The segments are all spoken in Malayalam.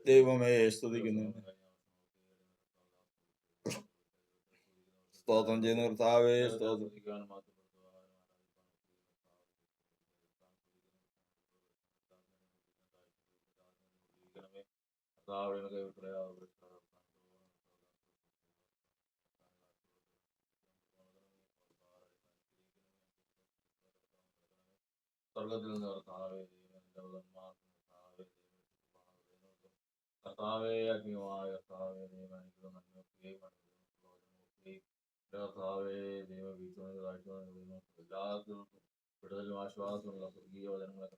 ദൈവമേ സ്തുതിക്കുന്നു. സ്തോത്രം ചെയ്യുന്ന കർത്താവേ സ്തോത്രം. സ്വർഗത്തിൽ നിന്ന് കർത്താവേ കർത്താവേ അഗ്നിമായ കർത്താവേ കർത്താവേ എല്ലാത്തിനും വിടുതലും ആശ്വാസമുള്ള സ്വർഗീയ വചനങ്ങളെ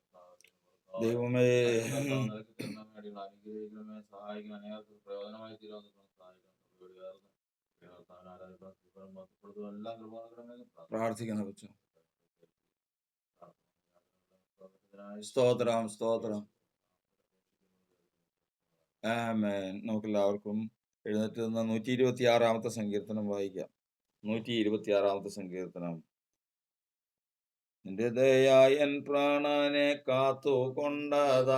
ദൈവമേ അനുഗ്രഹിക്കണമേ, സഹായിക്കണം, അനേകർക്ക് പ്രയോജനമായി തീരുവാൻ പ്രാർത്ഥിക്കുന്ന കൊച്ചു. സ്തോത്രം സ്തോത്രം. ആമേൻ. നമുക്കെല്ലാവർക്കും എഴുന്നേറ്റ് നിന്ന് 126 സങ്കീർത്തനം വായിക്കാം. 126 സങ്കീർത്തനം. നിന്റെ ദയ എൻ പ്രാണനെ കാത്തുകൊണ്ടതാൽ,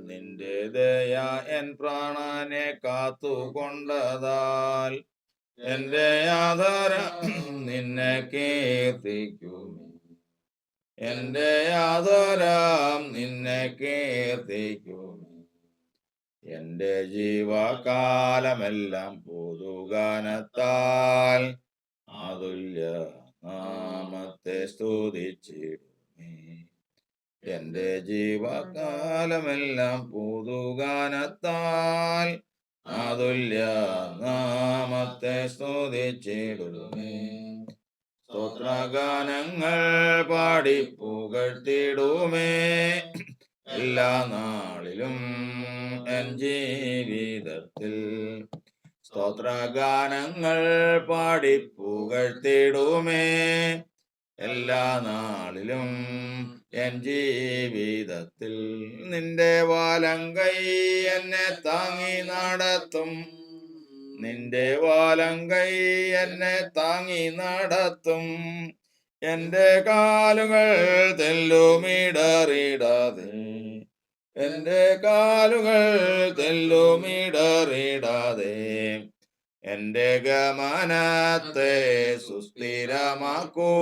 നിന്റെ ദയ എൻ പ്രാണനെ കാത്തുകൊണ്ടതാൽ, എന്റെ ആദരം നിന്നെ കീർത്തിക്കുമേ, എന്റെ ആദരം നിന്നെ കീർത്തിക്കുമേ. എന്റെ ജീവകാലമെല്ലാം പുതുഗാനത്താൽ അതുല്യ നാമത്തെ സ്തുതിച്ചിടുമേ. എന്റെ ജീവകാലമെല്ലാം പുതുഗാനത്താൽ അതുല്യ നാമത്തെ സ്തുതിച്ചിടുമേ. സ്തോത്രഗാനങ്ങൾ പാടി പുകഴ്ത്തിടുമേ എല്ലാ നാളിലും എൻ ജീവിതത്തിൽ. സ്തോത്രഗാനങ്ങൾ പാടി പുകഴ്ത്തിടുമേ എല്ലാ നാളിലും എൻ ജീവിതത്തിൽ. നിന്റെ വലങ്കൈ എന്നെ താങ്ങി നടത്തും, നിന്റെ വലങ്കൈ എന്നെ താങ്ങി നടത്തും. എന്റെ കാലുകൾ തെല്ലുമിടറിടാതെ, എന്റെ കാലുകൾ തെല്ലുമിടറിടാതെ, എന്റെ ഗമനത്തെ സുസ്ഥിരമാക്കൂ.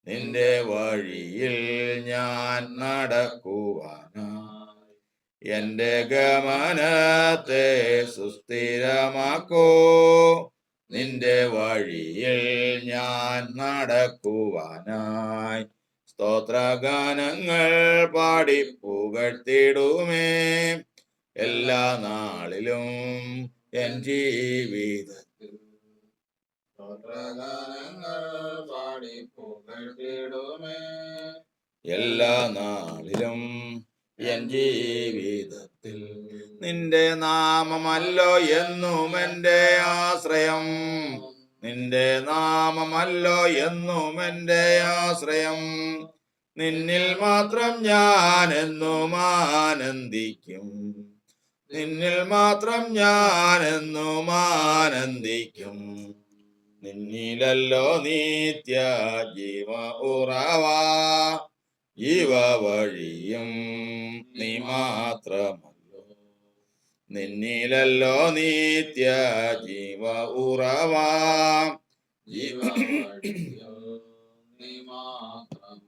നിന്റെ വഴിയിൽ ഞാൻ നടക്കുവാനായി, എന്റെ ഗമനത്തെ സുസ്ഥിരമാക്കൂ. നിന്റെ വഴിയിൽ ഞാൻ നടക്കുവാനായി. സ്തോത്രഗാനങ്ങൾ പാടി പുകഴ്ത്തിടുമേ എല്ലാ നാളിലും എൻ ജീവിതത്തിൽ. സ്തോത്രഗാനങ്ങൾ പാടി പുകഴ്ത്തിടുമേ എല്ലാ നാളിലും എൻ ജീവിതത്തിൽ. നിന്റെ നാമമല്ലോ എന്നും എൻ്റെ ആശ്രയം, നിന്റെ നാമമല്ലോ എന്നും എൻ്റെ ആശ്രയം. നിന്നിൽ മാത്രം ഞാൻ എന്നും ആനന്ദിക്കും, നിന്നിൽ മാത്രം ഞാൻ എന്നും ആനന്ദിക്കും. നിന്നിലല്ലോ നിത്യ ജീവ ഉറവാ, ജീവ വഴിയും നീ മാത്രമല്ലോ. നിന്നിലല്ലോ നിത്യ ജീവ ഉറവാ, ജീവ വഴിയും നീ മാത്രമല്ലോ.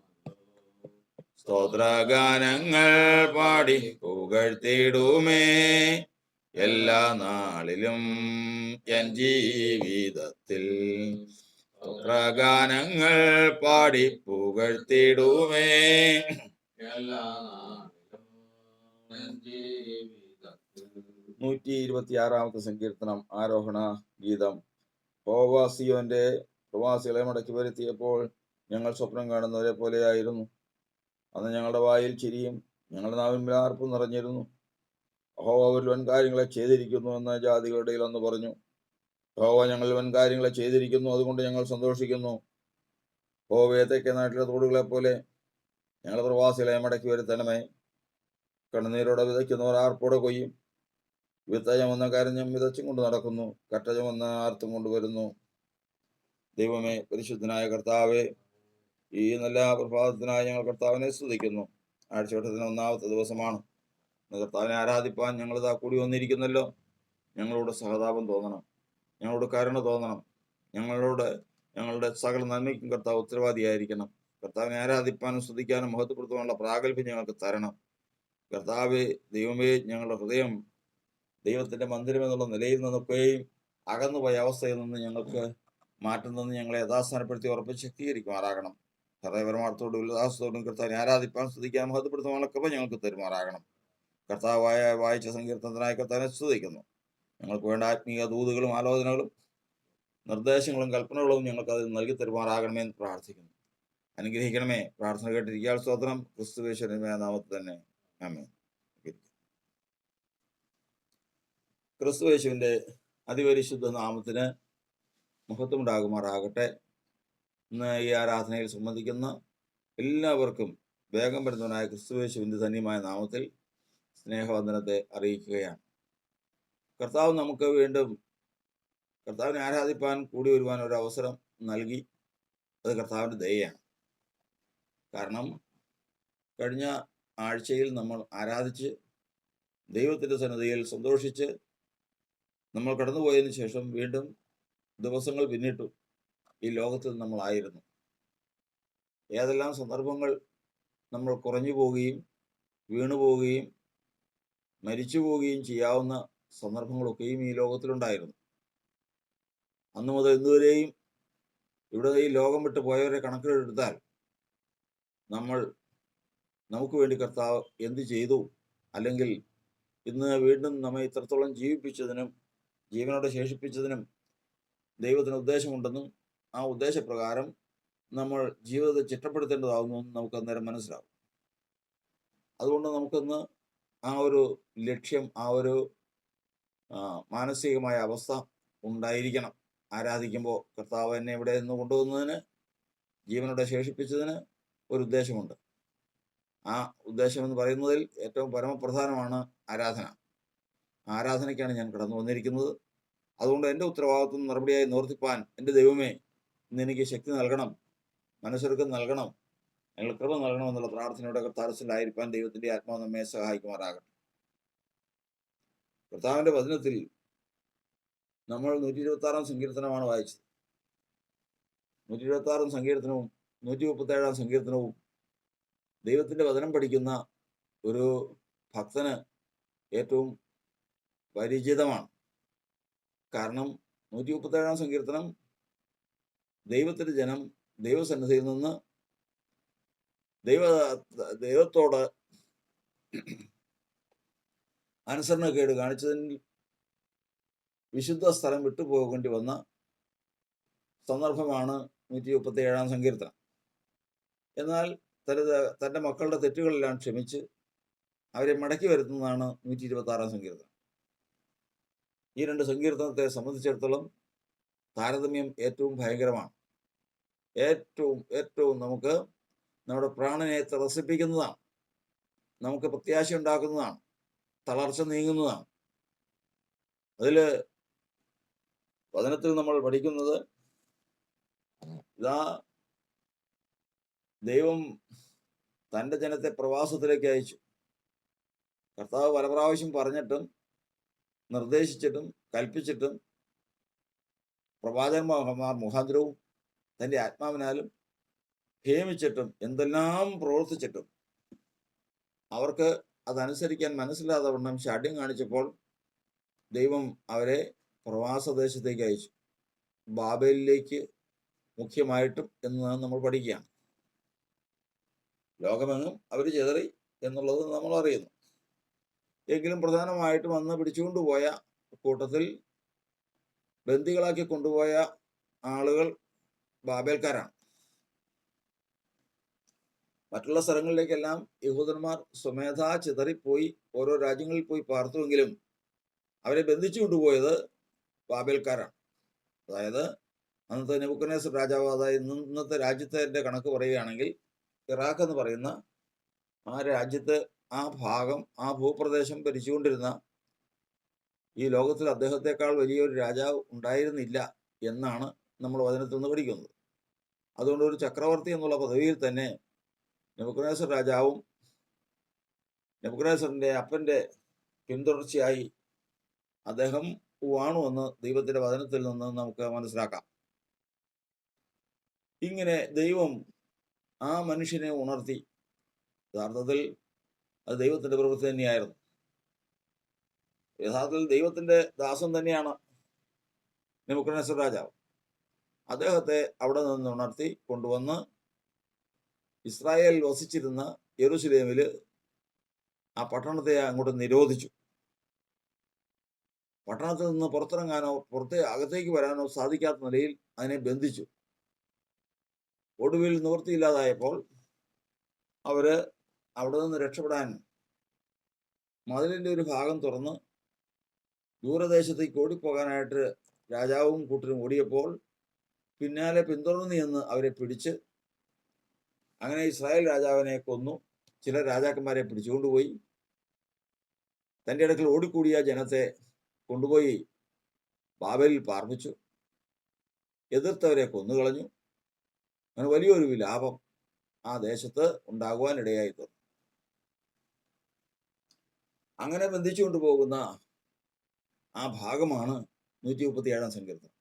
സ്തോത്രഗാനങ്ങൾ പാടി പുകഴ്ത്തിടുമേ എല്ലാ നാളിലും എൻ ജീവിതത്തിൽ. സ്തോത്രഗാനങ്ങൾ പാടി പുകഴ്ത്തിടുമേ എല്ലാ നാളിലും എൻ ജീവിതത്തിൽ. 126 സങ്കീർത്തനം. ആരോഹണ ഗീതം. യഹോവ സിയോന്റെ പ്രവാസികളെ മടക്കി വരുത്തിയപ്പോൾ ഞങ്ങൾ സ്വപ്നം കാണുന്നവരെ പോലെയായിരുന്നു. അന്ന് ഞങ്ങളുടെ വായിൽ ചിരിയും ഞങ്ങളുടെ നാവിന്മേൽ ആർപ്പും നിറഞ്ഞിരുന്നു. യഹോവ ഒരു വൻകാര്യങ്ങളെ ചെയ്തിരിക്കുന്നു എന്ന് ജാതികളുടെ ഇടയിൽ അന്ന് പറഞ്ഞു. യഹോവ ഞങ്ങൾ വൻകാര്യങ്ങളെ ചെയ്തിരിക്കുന്നു, അതുകൊണ്ട് ഞങ്ങൾ സന്തോഷിക്കുന്നു. യഹോവയെ തെക്കേ നാട്ടിലെ തോടുകളെ പോലെ ഞങ്ങളുടെ പ്രവാസികളെ മടക്കി വരുത്തണമേ. കണ്ണുനീരോടെ വിതയ്ക്കുന്നവർ ആർപ്പോടെ കൊയ്യും. വിത്ത ചുമന്ന കരഞ്ഞും വിതച്ചും കൊണ്ട് നടക്കുന്നു, കറ്റ ചുമന്ന ആർത്തും കൊണ്ടുവരുന്നു. ദൈവമേ, പരിശുദ്ധനായ കർത്താവേ, ഈ നല്ല പ്രഭാതത്തിനായി ഞങ്ങൾ കർത്താവിനെ സ്തുതിക്കുന്നു. ആഴ്ചവട്ടത്തിന് 1-ാമത്തെ ദിവസമാണ്. കർത്താവിനെ ആരാധിപ്പാൻ ഞങ്ങളിതാ കൂടി വന്നിരിക്കുന്നല്ലോ. ഞങ്ങളോട് സഹതാപം തോന്നണം, ഞങ്ങളോട് കരുണ തോന്നണം, ഞങ്ങളുടെ സകല നന്മയ്ക്കും കർത്താവ് ഉത്തരവാദിയായിരിക്കണം. കർത്താവിനെ ആരാധിപ്പാനും സ്തുതിക്കാനും മഹത്വപ്പെടുത്തുവാനുള്ള പ്രാഗൽഭ്യം ഞങ്ങൾക്ക് തരണം. കർത്താവെ, ദൈവമേ, ഞങ്ങളുടെ ഹൃദയം ദൈവത്തിന്റെ മന്ദിരം എന്നുള്ള നിലയിൽ നിന്നൊക്കെയും അകന്നുപോയ അവസ്ഥയിൽ നിന്ന് ഞങ്ങൾക്ക് മാറ്റം തന്ന് ഞങ്ങളെ യഥാസ്ഥാനപ്പെടുത്തി ഉറപ്പിച്ച് ശക്തീകരിക്കുമാറാകണം. ഹൃദയപരമാർത്ഥത്തോടും ഉല്ലാസത്തോടും കർത്താവിനെ ആരാധിപ്പാൻ സ്തുതിക്കാൻ മഹത്വപ്പെടുത്തുവാനുള്ള കൃപ ഞങ്ങൾക്ക് തരുമാറാകണം. കർത്താവായ വായിച്ച സങ്കീർത്തനത്തിനായി കർത്താവിനെ സ്തുതിക്കുന്നു. ഞങ്ങൾക്ക് വേണ്ട ആത്മീയ ദൂതുകളും ആലോചനകളും നിർദ്ദേശങ്ങളും കൽപ്പനകളും ഞങ്ങൾക്ക് അതിൽ നൽകി തരുമാറാകണമേ എന്ന് പ്രാർത്ഥിക്കുന്നു. അനുഗ്രഹിക്കണമേ. പ്രാർത്ഥന കേട്ടിരിക്കാൻ സ്തോത്രം. ക്രിസ്തുയേശുവിന്റെ നാമത്തിൽ തന്നെ ആമേൻ. ക്രിസ്തുയേശുവിന്റെ അതിപരിശുദ്ധ നാമത്തിന് മഹത്വമുണ്ടാകുമാറാകട്ടെ. ഇന്ന് ഈ ആരാധനയിൽ സംബന്ധിക്കുന്ന എല്ലാവർക്കും വേഗം വരുന്നവനായ ക്രിസ്തുയേശുവിന്റെ ധന്യമായ നാമത്തിൽ സ്നേഹവന്ദനത്തെ അറിയിക്കുകയാണ്. കർത്താവ് നമുക്ക് വീണ്ടും കർത്താവിനെ ആരാധിപ്പാൻ കൂടി വരുവാൻ ഒരു അവസരം നൽകി. അത് കർത്താവിൻ്റെ ദയയാണ്. കാരണം കഴിഞ്ഞ ആഴ്ചയിൽ നമ്മൾ ആരാധിച്ച് ദൈവത്തിൻ്റെ സന്നിധിയിൽ സന്തോഷിച്ച് നമ്മൾ കടന്നുപോയതിനു ശേഷം വീണ്ടും ദിവസങ്ങൾ പിന്നിട്ടു ഈ ലോകത്തിൽ നമ്മളായിരുന്നു. ഏതെല്ലാം സന്ദർഭങ്ങൾ നമ്മൾ കുറഞ്ഞു പോവുകയും വീണുപോവുകയും മരിച്ചു പോവുകയും ചെയ്യാവുന്ന സന്ദർഭങ്ങളൊക്കെയും ഈ ലോകത്തിലുണ്ടായിരുന്നു. അന്നു മുതൽ ഇന്നുവരെയും ഇവിടെ ഈ ലോകം വിട്ട് പോയവരെ കണക്കിലെടുത്താൽ നമുക്ക് വേണ്ടി കർത്താവ് എന്ത് ചെയ്തു, അല്ലെങ്കിൽ ഇന്ന് വീണ്ടും നമ്മെ ഇത്രത്തോളം ജീവിപ്പിച്ചതിനും ജീവനോടെ ശേഷിപ്പിച്ചതിനും ദൈവത്തിന് ഉദ്ദേശമുണ്ടെന്നും ആ ഉദ്ദേശപ്രകാരം നമ്മൾ ജീവിതത്തെ ചിട്ടപ്പെടുത്തേണ്ടതാകുമെന്നും നമുക്ക് അന്നേരം മനസ്സിലാവും. അതുകൊണ്ട് നമുക്കിന്ന് ആ ഒരു ലക്ഷ്യം, ആ ഒരു മാനസികമായ അവസ്ഥ ഉണ്ടായിരിക്കണം. ആരാധിക്കുമ്പോൾ കർത്താവ് എന്നെ ഇവിടെ നിന്ന് കൊണ്ടുവന്നതിന്, ജീവനോടെ ശേഷിപ്പിച്ചതിന് ഒരു ഉദ്ദേശമുണ്ട്. ആ ഉദ്ദേശം എന്ന് പറയുന്നതിൽ ഏറ്റവും പരമപ്രധാനമാണ് ആരാധന. ആരാധനയ്ക്കാണ് ഞാൻ കടന്നു വന്നിരിക്കുന്നത്. അതുകൊണ്ട് എൻ്റെ ഉത്തരവാദിത്വം നടപടിയായി നിവർത്തിപ്പാൻ എൻ്റെ ദൈവമേ, ഇന്ന് എനിക്ക് ശക്തി നൽകണം, മനസ്സൊരുക്കം നൽകണം, ഞങ്ങൾ കൃപ നൽകണം എന്നുള്ള പ്രാർത്ഥനയുടെ കർത്താരത്തിലായിരിക്കാൻ ദൈവത്തിൻ്റെ ആത്മാവ് നമ്മെ സഹായിക്കുമാറാകട്ടെ. കർത്താവിൻ്റെ വചനത്തിൽ നമ്മൾ 126-ാം സങ്കീർത്തനമാണ് വായിച്ചത്. 126-ാം സങ്കീർത്തനവും 137-ാം സങ്കീർത്തനവും ദൈവത്തിൻ്റെ വചനം പഠിക്കുന്ന ഒരു ഭക്തന് ഏറ്റവും പരിചിതമാണ്. കാരണം 137-ാം സങ്കീർത്തനം ദൈവത്തിൻ്റെ ജനം ദൈവസന്നിധിയിൽ നിന്ന് ദൈവത്തോട് അനുസരണക്കേട് കാണിച്ചതിൽ വിശുദ്ധ സ്ഥലം വിട്ടുപോകേണ്ടി വന്ന സന്ദർഭമാണ് 137-ാം സങ്കീർത്തനം. എന്നാൽ തൻ്റെ മക്കളുടെ തെറ്റുകളെല്ലാം ക്ഷമിച്ച് അവരെ മടക്കി വരുത്തുന്നതാണ് 126-ാം സങ്കീർത്തനം. ഈ രണ്ട് സങ്കീർത്തനത്തെ സംബന്ധിച്ചിടത്തോളം താരതമ്യം ഏറ്റവും ഭയങ്കരമാണ്. ഏറ്റവും നമുക്ക് നമ്മുടെ പ്രാണനെ ത്രസിപ്പിക്കുന്നതാണ്, നമുക്ക് പ്രത്യാശ ഉണ്ടാക്കുന്നതാണ്, തളർച്ച നീങ്ങുന്നതാണ്. അതിൽ വചനത്തിൽ നമ്മൾ പഠിക്കുന്നത്, ഇതാ ദൈവം തൻ്റെ ജനത്തെ പ്രവാസത്തിലേക്ക് അയച്ചു. കർത്താവ് പല പ്രാവശ്യം പറഞ്ഞിട്ടും നിർദ്ദേശിച്ചിട്ടും കൽപ്പിച്ചിട്ടും പ്രവാചകന്മാർ മുഖാന്തരവും തൻ്റെ ആത്മാവിനാലും ഹേമിച്ചിട്ടും എന്തെല്ലാം പ്രവർത്തിച്ചിട്ടും അവർക്ക് അതനുസരിക്കാൻ മനസ്സിലാതെ വണ്ണം ശാഠ്യം കാണിച്ചപ്പോൾ ദൈവം അവരെ പ്രവാസദേശത്തേക്ക് അയച്ചു. ബാബേലിലേക്ക് മുഖ്യമായിട്ടും എന്ന് നമ്മൾ പഠിക്കുകയാണ്. ലോകമെങ്ങും അവർ ചിതറി എന്നുള്ളത് നമ്മൾ അറിയുന്നു. എങ്കിലും പ്രധാനമായിട്ടും അന്ന് പിടിച്ചുകൊണ്ടുപോയ കൂട്ടത്തിൽ ബന്ദികളാക്കി കൊണ്ടുപോയ ആളുകൾ ബാബേൽക്കാരാണ്. മറ്റുള്ള സ്ഥലങ്ങളിലേക്കെല്ലാം യഹൂദന്മാർ സ്വമേധാ ചിതറിപ്പോയി ഓരോ രാജ്യങ്ങളിൽ പോയി പാർത്തുവെങ്കിലും അവരെ ബന്ധിച്ചു കൊണ്ടുപോയത് ബാബേൽക്കാരാണ്. അതായത് അന്നത്തെ നെബൂഖദ്നേസർ രാജാവ്, അതായത് ഇന്നത്തെ രാജ്യത്തിൻ്റെ കണക്ക് പറയുകയാണെങ്കിൽ ഇറാഖ് എന്ന് പറയുന്ന ആ രാജ്യത്ത് ആ ഭാഗം, ആ ഭൂപ്രദേശം ഭരിച്ചുകൊണ്ടിരുന്ന ഈ ലോകത്തിൽ അദ്ദേഹത്തെക്കാൾ വലിയൊരു രാജാവ് ഉണ്ടായിരുന്നില്ല എന്നാണ് നമ്മൾ വചനത്തിൽ നിന്ന് പഠിക്കുന്നത്. അതുകൊണ്ട് ഒരു ചക്രവർത്തി എന്നുള്ള പദവിയിൽ തന്നെ നെബൂഖദ്നേസർ രാജാവും നെബൂഖദ്നേസറിന്റെ അപ്പന്റെ പിന്തുടർച്ചയായി അദ്ദേഹം വാണുവെന്ന് ദൈവത്തിന്റെ വചനത്തിൽ നിന്ന് നമുക്ക് മനസ്സിലാക്കാം. ഇങ്ങനെ ദൈവം ആ മനുഷ്യനെ ഉണർത്തി. യഥാർത്ഥത്തിൽ അത് ദൈവത്തിന്റെ പ്രവൃത്തി തന്നെയായിരുന്നു. യഥാർത്ഥത്തിൽ ദൈവത്തിന്റെ ദാസൻ തന്നെയാണ് നെബൂഖദ്നേസർ രാജാവ്. അദ്ദേഹത്തെ അവിടെ നിന്ന് ഉണർത്തി കൊണ്ടുവന്ന് ഇസ്രായേൽ വസിച്ചിരുന്ന യെരൂശലേമില് ആ പട്ടണത്തെ അങ്ങോട്ട് നിരോധിച്ചു. പട്ടണത്തിൽ നിന്ന് പുറത്തിറങ്ങാനോ അകത്തേക്ക് വരാനോ സാധിക്കാത്ത നിലയിൽ അതിനെ ബന്ധിച്ചു. ഒടുവിൽ നിവൃത്തിയില്ലാതായപ്പോൾ അവര് അവിടെ നിന്ന് രക്ഷപ്പെടാൻ മതിലിന്റെ ഒരു ഭാഗം തുറന്ന് ദൂരദേശത്തേക്ക് ഓടിപ്പോകാനായിട്ട് രാജാവും കൂട്ടരും ഓടിയപ്പോൾ പിന്നാലെ പിന്തുടർന്നു എന്ന് അവരെ പിടിച്ച്, അങ്ങനെ ഇസ്രായേൽ രാജാവിനെ കൊന്നു. ചില രാജാക്കന്മാരെ പിടിച്ചുകൊണ്ടുപോയി. തൻ്റെ അടുക്കൽ ഓടിക്കൂടിയ ജനത്തെ കൊണ്ടുപോയി ബാബേലിൽ പാർപ്പിച്ചു. എതിർത്തവരെ കൊന്നുകളഞ്ഞു. അങ്ങനെ വലിയൊരു വിലാപം ആ ദേശത്ത് ഉണ്ടാകുവാനിടയായി തീർന്നു. അങ്ങനെ ബന്ധിച്ചുകൊണ്ട് പോകുന്ന ആ ഭാഗമാണ് 137 സങ്കീർത്തനം.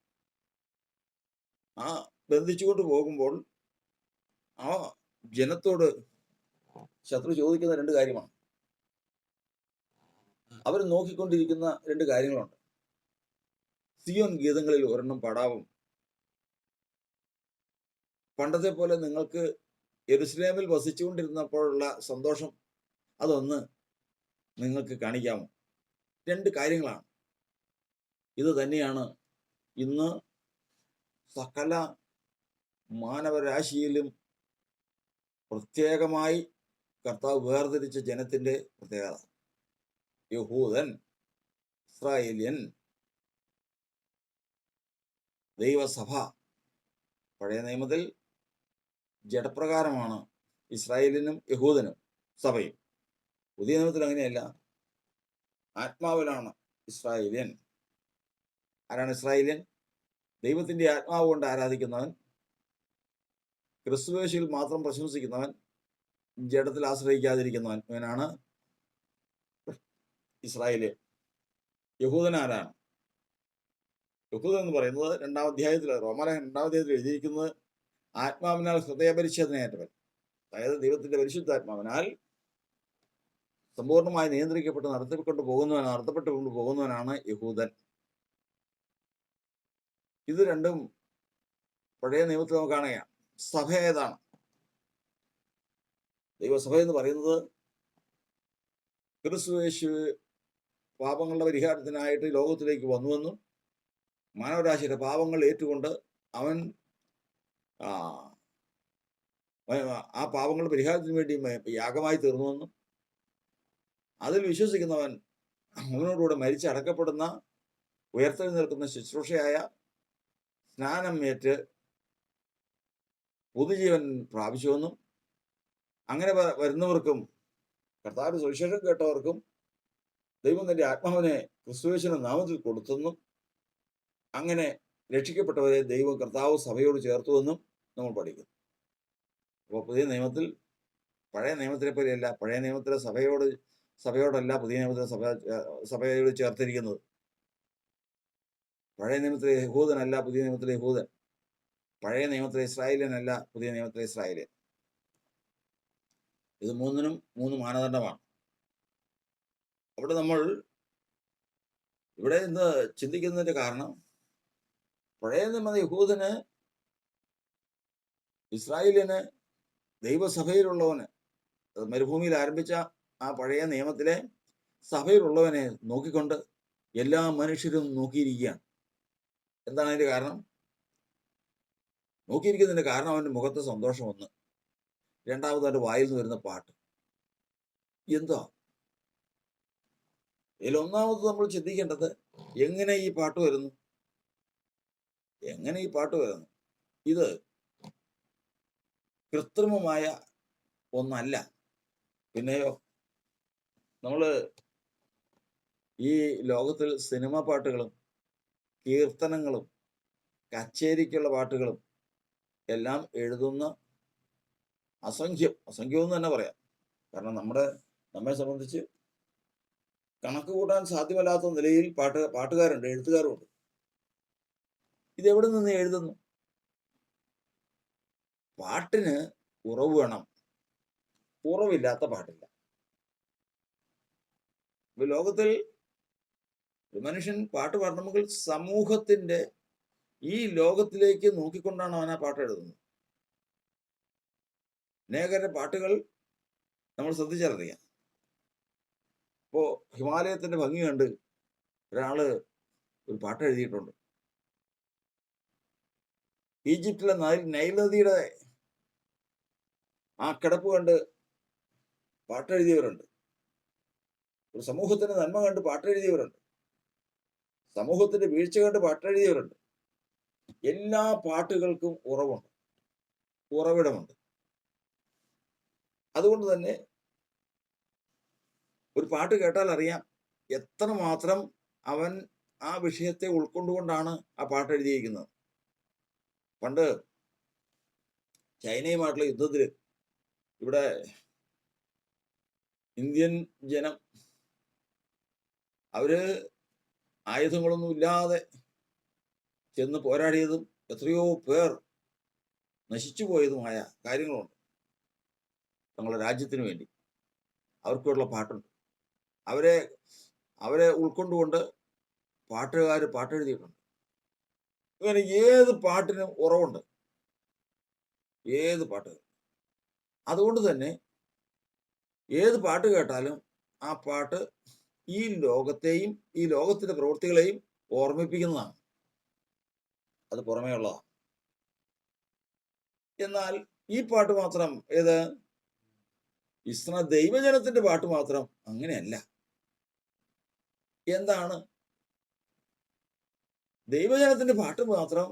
ആ ബന്ധിച്ചുകൊണ്ട് പോകുമ്പോൾ ആ ജനത്തോട് ശത്രു ചോദിക്കുന്ന 2 കാര്യമാണ്. അവർ നോക്കിക്കൊണ്ടിരിക്കുന്ന 2 കാര്യങ്ങളുണ്ട്. സിയോൻ ഗീതങ്ങളിൽ ഒരെണ്ണം പാടാവും. പണ്ടത്തെ പോലെ നിങ്ങൾക്ക് യെരൂശലേമിൽ വസിച്ചുകൊണ്ടിരുന്നപ്പോഴുള്ള സന്തോഷം അതൊന്ന് നിങ്ങൾക്ക് കാണിക്കാമോ? 2 കാര്യങ്ങളാണ്. ഇത് തന്നെയാണ് ഇന്ന് സകല മാനവരാശിയിലും പ്രത്യേകമായി കർത്താവ് വേർതിരിച്ച ജനത്തിന്റെ പ്രത്യേകത. യഹൂദൻ, ഇസ്രായേലിയൻ, ദൈവസഭ. പഴയ നിയമത്തിൽ ജഡപ്രകാരമാണ് ഇസ്രായേലിനും യഹൂദനും സഭയും. പുതിയ നിയമത്തിൽ അങ്ങനെയല്ല, ആത്മാവിലാണ് ഇസ്രായേലിയൻ. ആരാണ് ഇസ്രായേലിയൻ? ദൈവത്തിന്റെ ആത്മാവ് കൊണ്ട് ആരാധിക്കുന്നവൻ, ക്രിസ്തുവേശുവിൽ മാത്രം പ്രശംസിക്കുന്നവൻ, ജഡത്തിൽ ആശ്രയിക്കാതിരിക്കുന്നവൻ, ഇവനാണ് ഇസ്രായേലിയൻ. യഹൂദൻ ആരാണ്? യഹൂദൻ എന്ന് പറയുന്നത് 2-ാം അധ്യായത്തിൽ, റോമാലേഖനം 2-ാം അധ്യായത്തിൽ എഴുതിയിരിക്കുന്നത് ആത്മാവിനാൽ ഹൃദയപരിച്ഛേദനയേറ്റവൻ, അതായത് ദൈവത്തിന്റെ പരിശുദ്ധാത്മാവിനാൽ സമ്പൂർണ്ണമായി നിയന്ത്രിക്കപ്പെട്ട് നടത്തിക്കൊണ്ട് പോകുന്നവനാണ് യഹൂദൻ. ഇത് രണ്ടും പഴയ നിയമത്തിൽ നമുക്ക് കാണുകയാണ്. സഭ ഏതാണ്? ദൈവസഭ എന്ന് പറയുന്നത് ക്രിസ്തുയേശു പാപങ്ങളുടെ പരിഹാരത്തിനായിട്ട് ലോകത്തിലേക്ക് വന്നുവെന്നും മാനവരാശിയുടെ പാപങ്ങൾ ഏറ്റുകൊണ്ട് അവൻ ആ പാപങ്ങളുടെ പരിഹാരത്തിന് വേണ്ടി യാഗമായി തീർന്നുവെന്നും അതിൽ വിശ്വസിക്കുന്നവൻ അവനോടുകൂടെ മരിച്ചടക്കപ്പെടുന്ന ഉയർത്തെഴുന്നേൽക്കുന്ന ശുശ്രൂഷയായ സ്നാനം ഏറ്റ് പുതുജീവൻ പ്രാപിച്ചുവെന്നും അങ്ങനെ വരുന്നവർക്കും കർത്താവിന്റെ സുവിശേഷം കേട്ടവർക്കും ദൈവം തന്റെ ആത്മാവിനെ ക്രിസ്തുയേശുവിന്റെ നാമത്തിൽ കൊടുത്തെന്നും അങ്ങനെ രക്ഷിക്കപ്പെട്ടവരെ ദൈവം കർത്താവ് സഭയോട് ചേർത്തുവെന്നും നമ്മൾ പഠിക്കുന്നു. അപ്പോൾ പുതിയ നിയമത്തിൽ പഴയ നിയമത്തിലെ പോലെയല്ല. പഴയ നിയമത്തിലെ സഭയോടല്ല പുതിയ നിയമത്തിലെ സഭയോട് ചേർത്തിരിക്കുന്നത്. പഴയ നിയമത്തിലെ യഹൂദനല്ല പുതിയ നിയമത്തിലെ യഹൂദൻ. പഴയ നിയമത്തിലെ ഇസ്രായേലിയനല്ല പുതിയ നിയമത്തിലെ ഇസ്രായേലിയൻ. ഇത് മൂന്നിനും 3 മാനദണ്ഡമാണ്. അവിടെ നമ്മൾ ഇവിടെ ഇന്ന് ചിന്തിക്കുന്നതിന്റെ കാരണം, പഴയ നിയമ യഹൂദന്, ഇസ്രായേലിയന്, ദൈവസഭയിലുള്ളവന്, മരുഭൂമിയിൽ ആരംഭിച്ച ആ പഴയ നിയമത്തിലെ സഭയിലുള്ളവനെ നോക്കിക്കൊണ്ട് എല്ലാ മനുഷ്യരും നോക്കിയിരിക്കുകയാണ്. എന്താണ് അതിന്റെ കാരണം? നോക്കിയിരിക്കുന്നതിന്റെ കാരണം അവന്റെ മുഖത്തെ സന്തോഷം ഒന്ന്, രണ്ടാമത് അവന്റെ വായിൽ നിന്ന് വരുന്ന പാട്ട്. എന്താ ഇതിലൊന്നാമത് നമ്മൾ ചിന്തിക്കേണ്ടത്, എങ്ങനെ ഈ പാട്ട് വരുന്നു? ഇത് കൃത്രിമമായ ഒന്നല്ല. പിന്നെയോ, നമ്മള് ഈ ലോകത്തിൽ സിനിമ പാട്ടുകളും കീർത്തനങ്ങളും കച്ചേരിക്കുള്ള പാട്ടുകളും എല്ലാം എഴുതുന്ന അസംഖ്യം എന്ന് തന്നെ പറയാം. കാരണം നമ്മെ സംബന്ധിച്ച് കണക്ക് കൂട്ടാൻ സാധ്യമല്ലാത്ത നിലയിൽ പാട്ടുകാരുണ്ട്, എഴുത്തുകാരുണ്ട്. ഇതെവിടെ നിന്ന് എഴുതുന്നു? പാട്ടിന് ഉറവ് വേണം. ഉറവില്ലാത്ത പാട്ടില്ല. ലോകത്തിൽ ഒരു മനുഷ്യൻ പാട്ട് പാടണമെങ്കിൽ സമൂഹത്തിന്റെ ഈ ലോകത്തിലേക്ക് നോക്കിക്കൊണ്ടാണ് അവൻ ആ പാട്ട് എഴുതുന്നത്. അനേകരുടെ പാട്ടുകൾ നമ്മൾ ശ്രദ്ധിച്ചാലറിയാം. ഇപ്പോ ഹിമാലയത്തിന്റെ ഭംഗി കണ്ട് ഒരാള് ഒരു പാട്ട് എഴുതിയിട്ടുണ്ട്. ഈജിപ്തിലെ നൈൽ നദിയുടെ ആ കിടപ്പ് കണ്ട് പാട്ടെഴുതിയവരുണ്ട്. ഒരു സമൂഹത്തിന്റെ നന്മ കണ്ട് പാട്ടെഴുതിയവരുണ്ട്. സമൂഹത്തിന്റെ വീഴ്ച കണ്ട് പാട്ടെഴുതിയവരുണ്ട്. എല്ലാ പാട്ടുകൾക്കും ഉറവുണ്ട്, ഉറവിടമുണ്ട്. അതുകൊണ്ട് തന്നെ ഒരു പാട്ട് കേട്ടാൽ അറിയാം എത്രമാത്രം അവൻ ആ വിഷയത്തെ ഉൾക്കൊണ്ടുകൊണ്ടാണ് ആ പാട്ട് എഴുതിയിരിക്കുന്നത്. പണ്ട് ചൈനയുമായിട്ടുള്ള യുദ്ധത്തിൽ ഇവിടെ ഇന്ത്യൻ ജനം അവര് ആയുധങ്ങളൊന്നും ഇല്ലാതെ ചെന്ന് പോരാടിയതും എത്രയോ പേർ നശിച്ചു പോയതുമായ കാര്യങ്ങളുണ്ട്. തങ്ങളുടെ രാജ്യത്തിന് വേണ്ടി അവർക്കുള്ള പാട്ടുണ്ട്. അവരെ ഉൾക്കൊണ്ടുകൊണ്ട് പാട്ടുകാർ പാട്ടെഴുതിയിട്ടുണ്ട്. അങ്ങനെ ഏത് പാട്ടിനും ഉറവുണ്ട്, ഏത് പാട്ടുകൾ. അതുകൊണ്ട് തന്നെ ഏത് പാട്ട് കേട്ടാലും ആ പാട്ട് ഈ ലോകത്തെയും ഈ ലോകത്തിന്റെ പ്രവൃത്തികളെയും ഓർമ്മിപ്പിക്കുന്നതാണ്. അത് പുറമേ ഉള്ളതാണ്. എന്നാൽ ഈ പാട്ട് മാത്രം, ഏത് ദൈവജനത്തിന്റെ പാട്ട് മാത്രം അങ്ങനെയല്ല. എന്താണ്? ദൈവജനത്തിന്റെ പാട്ട് മാത്രം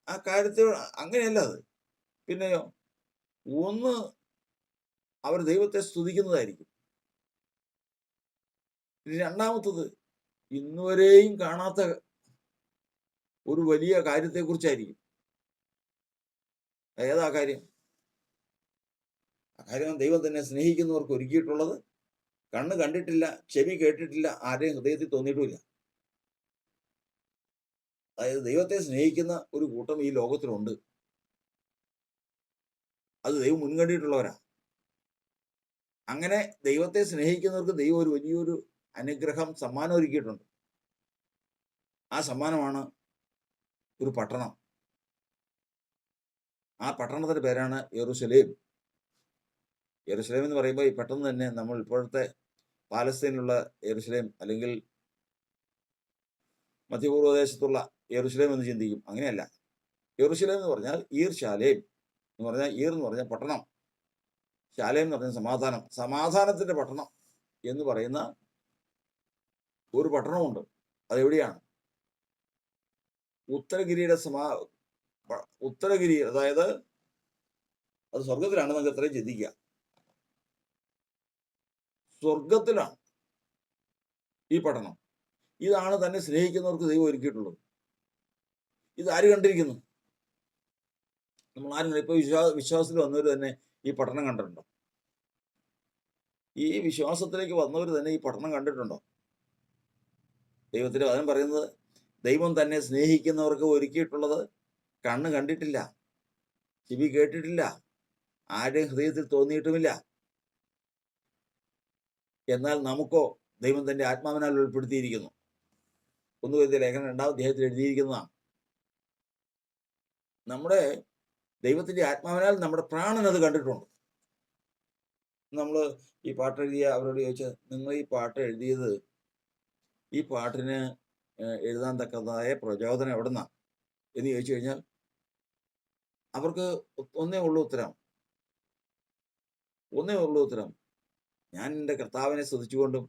ആ കാര്യത്തെ അങ്ങനെയല്ല. അത് പിന്നെയോ ഒന്ന് അവർ ദൈവത്തെ സ്തുതിക്കുന്നതായിരിക്കും. രണ്ടാമത്തത് ഇന്നുവരെയും കാണാത്ത ഒരു വലിയ കാര്യത്തെക്കുറിച്ചായിരിക്കും. ഏതാ കാര്യം? ആ കാര്യം ദൈവം തന്നെ സ്നേഹിക്കുന്നവർക്ക് ഒരുക്കിയിട്ടുള്ളത്. കണ്ണ് കണ്ടിട്ടില്ല, ചെവി കേട്ടിട്ടില്ല, ആരെയും ഹൃദയത്തിൽ തോന്നിയിട്ടുമില്ല. അതായത് ദൈവത്തെ സ്നേഹിക്കുന്ന ഒരു കൂട്ടം ഈ ലോകത്തിലുണ്ട്. അത് ദൈവം മുൻകണ്ടിട്ടുള്ളവരാ. അങ്ങനെ ദൈവത്തെ സ്നേഹിക്കുന്നവർക്ക് ദൈവം ഒരു വലിയൊരു അനുഗ്രഹം, സമ്മാനം ഒരുക്കിയിട്ടുണ്ട്. ആ സമ്മാനമാണ് ഒരു പട്ടണം. ആ പട്ടണത്തിന്റെ പേരാണ് യെരൂശലേം. യെരൂശലേം എന്ന് പറയുമ്പോൾ ഈ പെട്ടെന്ന് തന്നെ നമ്മൾ ഇപ്പോഴത്തെ പാലസ്തീനിലുള്ള യെരൂശലേം അല്ലെങ്കിൽ മധ്യപൂർവ്വദേശത്തുള്ള യെരൂശലേം എന്ന് ചിന്തിക്കും. അങ്ങനെയല്ല. യെരൂശലേം എന്ന് പറഞ്ഞാൽ ഈർ ശാലേം എന്ന് പറഞ്ഞാൽ, ഈർ എന്ന് പറഞ്ഞാൽ പട്ടണം, ശാലേം എന്ന് പറഞ്ഞാൽ സമാധാനം, സമാധാനത്തിന്റെ പട്ടണം എന്ന് പറയുന്ന ഒരു പട്ടണമുണ്ട്. അതെവിടെയാണ്? ഉത്തരഗിരി, അതായത് അത് സ്വർഗത്തിലാണ്. നമുക്ക് എത്രയും ചിന്തിക്കുക. സ്വർഗത്തിലാണ് ഈ പട്ടണം. ഇതാണ് തന്നെ സ്നേഹിക്കുന്നവർക്ക് ദൈവം ഒരുക്കിയിട്ടുള്ളത്. ഇത് ആര് കണ്ടിരിക്കുന്നു? നമ്മൾ ആരും ഇപ്പൊ വിശ്വാസത്തിൽ വന്നവർ തന്നെ ഈ പട്ടണം കണ്ടിട്ടുണ്ടോ? ഈ വിശ്വാസത്തിലേക്ക് വന്നവർ തന്നെ ഈ പട്ടണം കണ്ടിട്ടുണ്ടോ? ദൈവത്തിന്റെ വചനം പറയുന്നത് ദൈവം തന്നെ സ്നേഹിക്കുന്നവർക്ക് ഒരുക്കിയിട്ടുള്ളത് കണ്ണ് കണ്ടിട്ടില്ല, ചെവി കേട്ടിട്ടില്ല, ആരുടെയും ഹൃദയത്തിൽ തോന്നിയിട്ടുമില്ല. എന്നാൽ നമുക്കോ ദൈവം തന്റെ ആത്മാവിനാൽ ഉൾപ്പെടുത്തിയിരിക്കുന്നു. 1 കൊരിന്ത്യർ ലേഖനം 2-ാം അധ്യായത്തിൽ എഴുതിയിരിക്കുന്നതാണ്. നമ്മുടെ ദൈവത്തിന്റെ ആത്മാവിനാൽ നമ്മുടെ പ്രാണൻ അത് കണ്ടിട്ടുണ്ട്. നമ്മൾ ഈ പാട്ട് എഴുതിയ അവരോട് ചോദിച്ചാൽ, നിങ്ങൾ ഈ പാട്ട് എഴുതിയത്, ഈ പാട്ടിന് എഴുതാൻ തക്കതായ പ്രചോദനം എവിടുന്നാ എന്ന് ചോദിച്ചു കഴിഞ്ഞാൽ അവർക്ക് ഒന്നേ ഉള്ളൂ ഉത്തരം. ഞാൻ എൻ്റെ കർത്താവിനെ സ്തുതിച്ചുകൊണ്ടും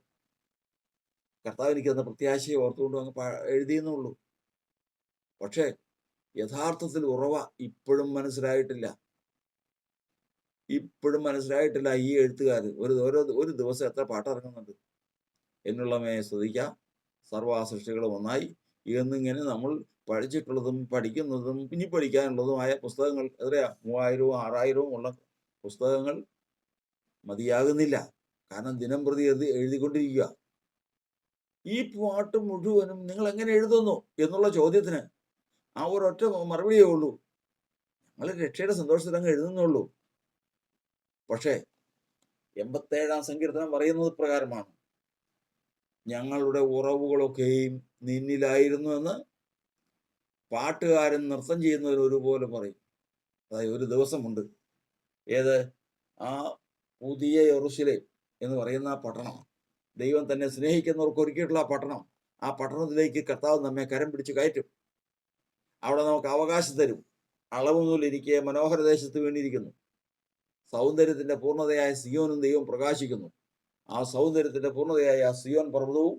കർത്താവ് എനിക്ക് തന്ന പ്രത്യാശയെ ഓർത്തുകൊണ്ടും അങ്ങ് എഴുതിയെന്നുള്ളൂ. പക്ഷേ യഥാർത്ഥത്തിൽ ഉറവ ഇപ്പോഴും മനസ്സിലായിട്ടില്ല. ഈ എഴുത്തുകാർ ഒരു ദിവസം എത്ര പാട്ടിറങ്ങുന്നുണ്ട്. എന്നുള്ളമയെ സ്തുതിക്കാം, സർവ്വ സൃഷ്ടികളും ഒന്നായി എന്നിങ്ങനെ നമ്മൾ പഠിച്ചിട്ടുള്ളതും പഠിക്കുന്നതും ഇനി പഠിക്കാനുള്ളതുമായ പുസ്തകങ്ങൾ എത്രയാ? 3000-വും 6000-വും ഉള്ള പുസ്തകങ്ങൾ മതിയാകുന്നില്ല. കാരണം ദിനം പ്രതി എഴുതിക്കൊണ്ടിരിക്കുക. ഈ പാട്ട് മുഴുവനും നിങ്ങൾ എങ്ങനെ എഴുതുന്നു എന്നുള്ള ചോദ്യത്തിന് ആ ഒരൊറ്റ മറുപടിയേ ഉള്ളൂ, ഞങ്ങൾ രക്ഷയുടെ സന്തോഷത്തിൽ അങ്ങ് എഴുതുന്നുള്ളൂ. പക്ഷേ 87-ാം സങ്കീർത്തനം പറയുന്നത് പ്രകാരമാണ്, ഞങ്ങളുടെ ഉറവുകളൊക്കെയും നിന്നിലായിരുന്നു എന്ന് പാട്ടുകാരൻ നൃത്തം ചെയ്യുന്നവർ ഒരുപോലെ പറയും. അതായത് ഒരു ദിവസമുണ്ട്, ഏത് ആ പുതിയ യെരൂശലേം എന്ന് പറയുന്ന ആ പട്ടണം, ദൈവം തന്നെ സ്നേഹിക്കുന്നവർക്ക് ഒരുക്കിയിട്ടുള്ള ആ പട്ടണം, ആ പട്ടണത്തിലേക്ക് കർത്താവ് നമ്മെ കരം പിടിച്ച് കയറ്റും. അവിടെ നമുക്ക് അവകാശം തരും. അളവ് നൂലിരിക്കെ മനോഹര ദേശത്ത് വീണിരിക്കുന്നു. സൗന്ദര്യത്തിന്റെ പൂർണ്ണതയായ സിയോനും ദൈവം പ്രകാശിക്കുന്നു. ആ സൗന്ദര്യത്തിന്റെ പൂർണ്ണതയായ ആ സിയോൻ പർവ്വതവും